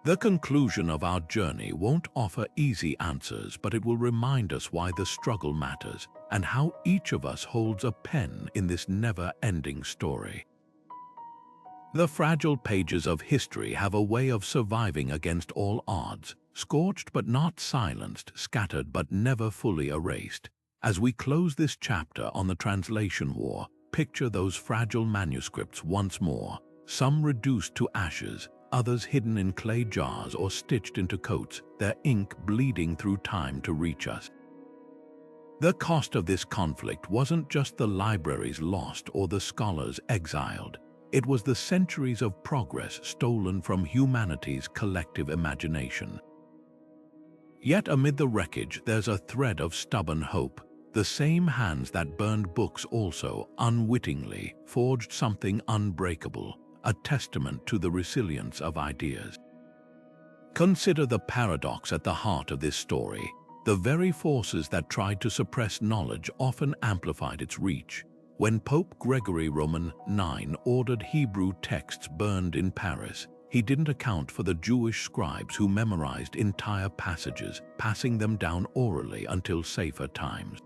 Speaker 1: The conclusion of our journey won't offer easy answers, but it will remind us why the struggle matters and how each of us holds a pen in this never-ending story. The fragile pages of history have a way of surviving against all odds, scorched but not silenced, scattered but never fully erased. As we close this chapter on the translation war, picture those fragile manuscripts once more, some reduced to ashes, others hidden in clay jars or stitched into coats, their ink bleeding through time to reach us. The cost of this conflict wasn't just the libraries lost or the scholars exiled. It was the centuries of progress stolen from humanity's collective imagination. Yet amid the wreckage, there's a thread of stubborn hope. The same hands that burned books also, unwittingly, forged something unbreakable, a testament to the resilience of ideas. Consider the paradox at the heart of this story. The very forces that tried to suppress knowledge often amplified its reach. When Pope Gregory Roman IX ordered Hebrew texts burned in Paris, he didn't account for the Jewish scribes who memorized entire passages, passing them down orally until safer times.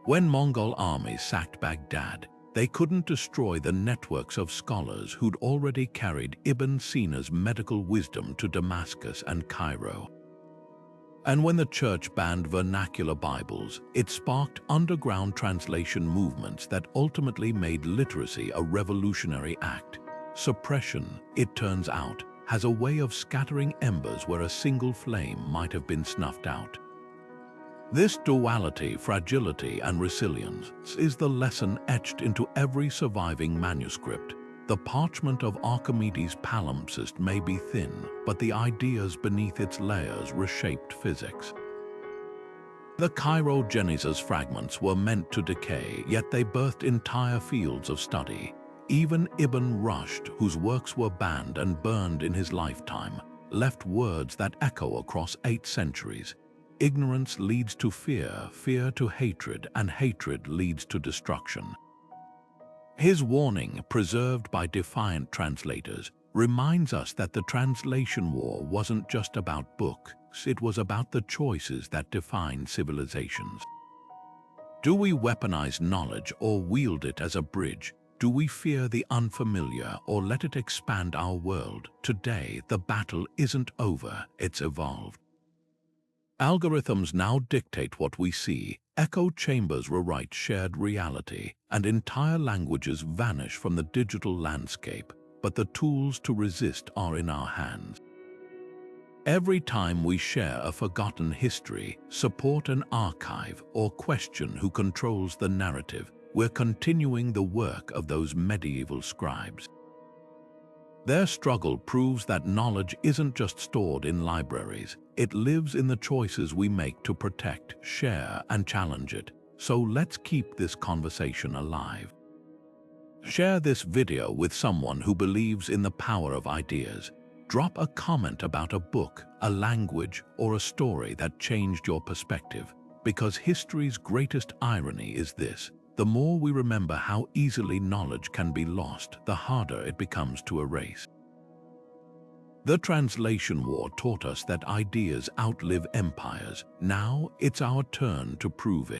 Speaker 1: When Mongol armies sacked Baghdad, they couldn't destroy the networks of scholars who'd already carried Ibn Sina's medical wisdom to Damascus and Cairo. And when the church banned vernacular Bibles, it sparked underground translation movements that ultimately made literacy a revolutionary act. Suppression, it turns out, has a way of scattering embers where a single flame might have been snuffed out. This duality, fragility and resilience, is the lesson etched into every surviving manuscript. The parchment of Archimedes' palimpsest may be thin, but the ideas beneath its layers reshaped physics. The Cairo Genesis fragments were meant to decay, yet they birthed entire fields of study. Even Ibn Rushd, whose works were banned and burned in his lifetime, left words that echo across 8 centuries. Ignorance leads to fear, fear to hatred, and hatred leads to destruction. His warning, preserved by defiant translators, reminds us that the translation war wasn't just about books, it was about the choices that define civilizations. Do we weaponize knowledge or wield it as a bridge? Do we fear the unfamiliar or let it expand our world? Today, the battle isn't over, it's evolved. Algorithms now dictate what we see, echo chambers rewrite shared reality, and entire languages vanish from the digital landscape, but the tools to resist are in our hands. Every time we share a forgotten history, support an archive, or question who controls the narrative, we're continuing the work of those medieval scribes. Their struggle proves that knowledge isn't just stored in libraries, it lives in the choices we make to protect, share, and challenge it. So let's keep this conversation alive. Share this video with someone who believes in the power of ideas. Drop a comment about a book, a language, or a story that changed your perspective, because history's greatest irony is this: the more we remember how easily knowledge can be lost, the harder it becomes to erase. The translation war taught us that ideas outlive empires. Now it's our turn to prove it.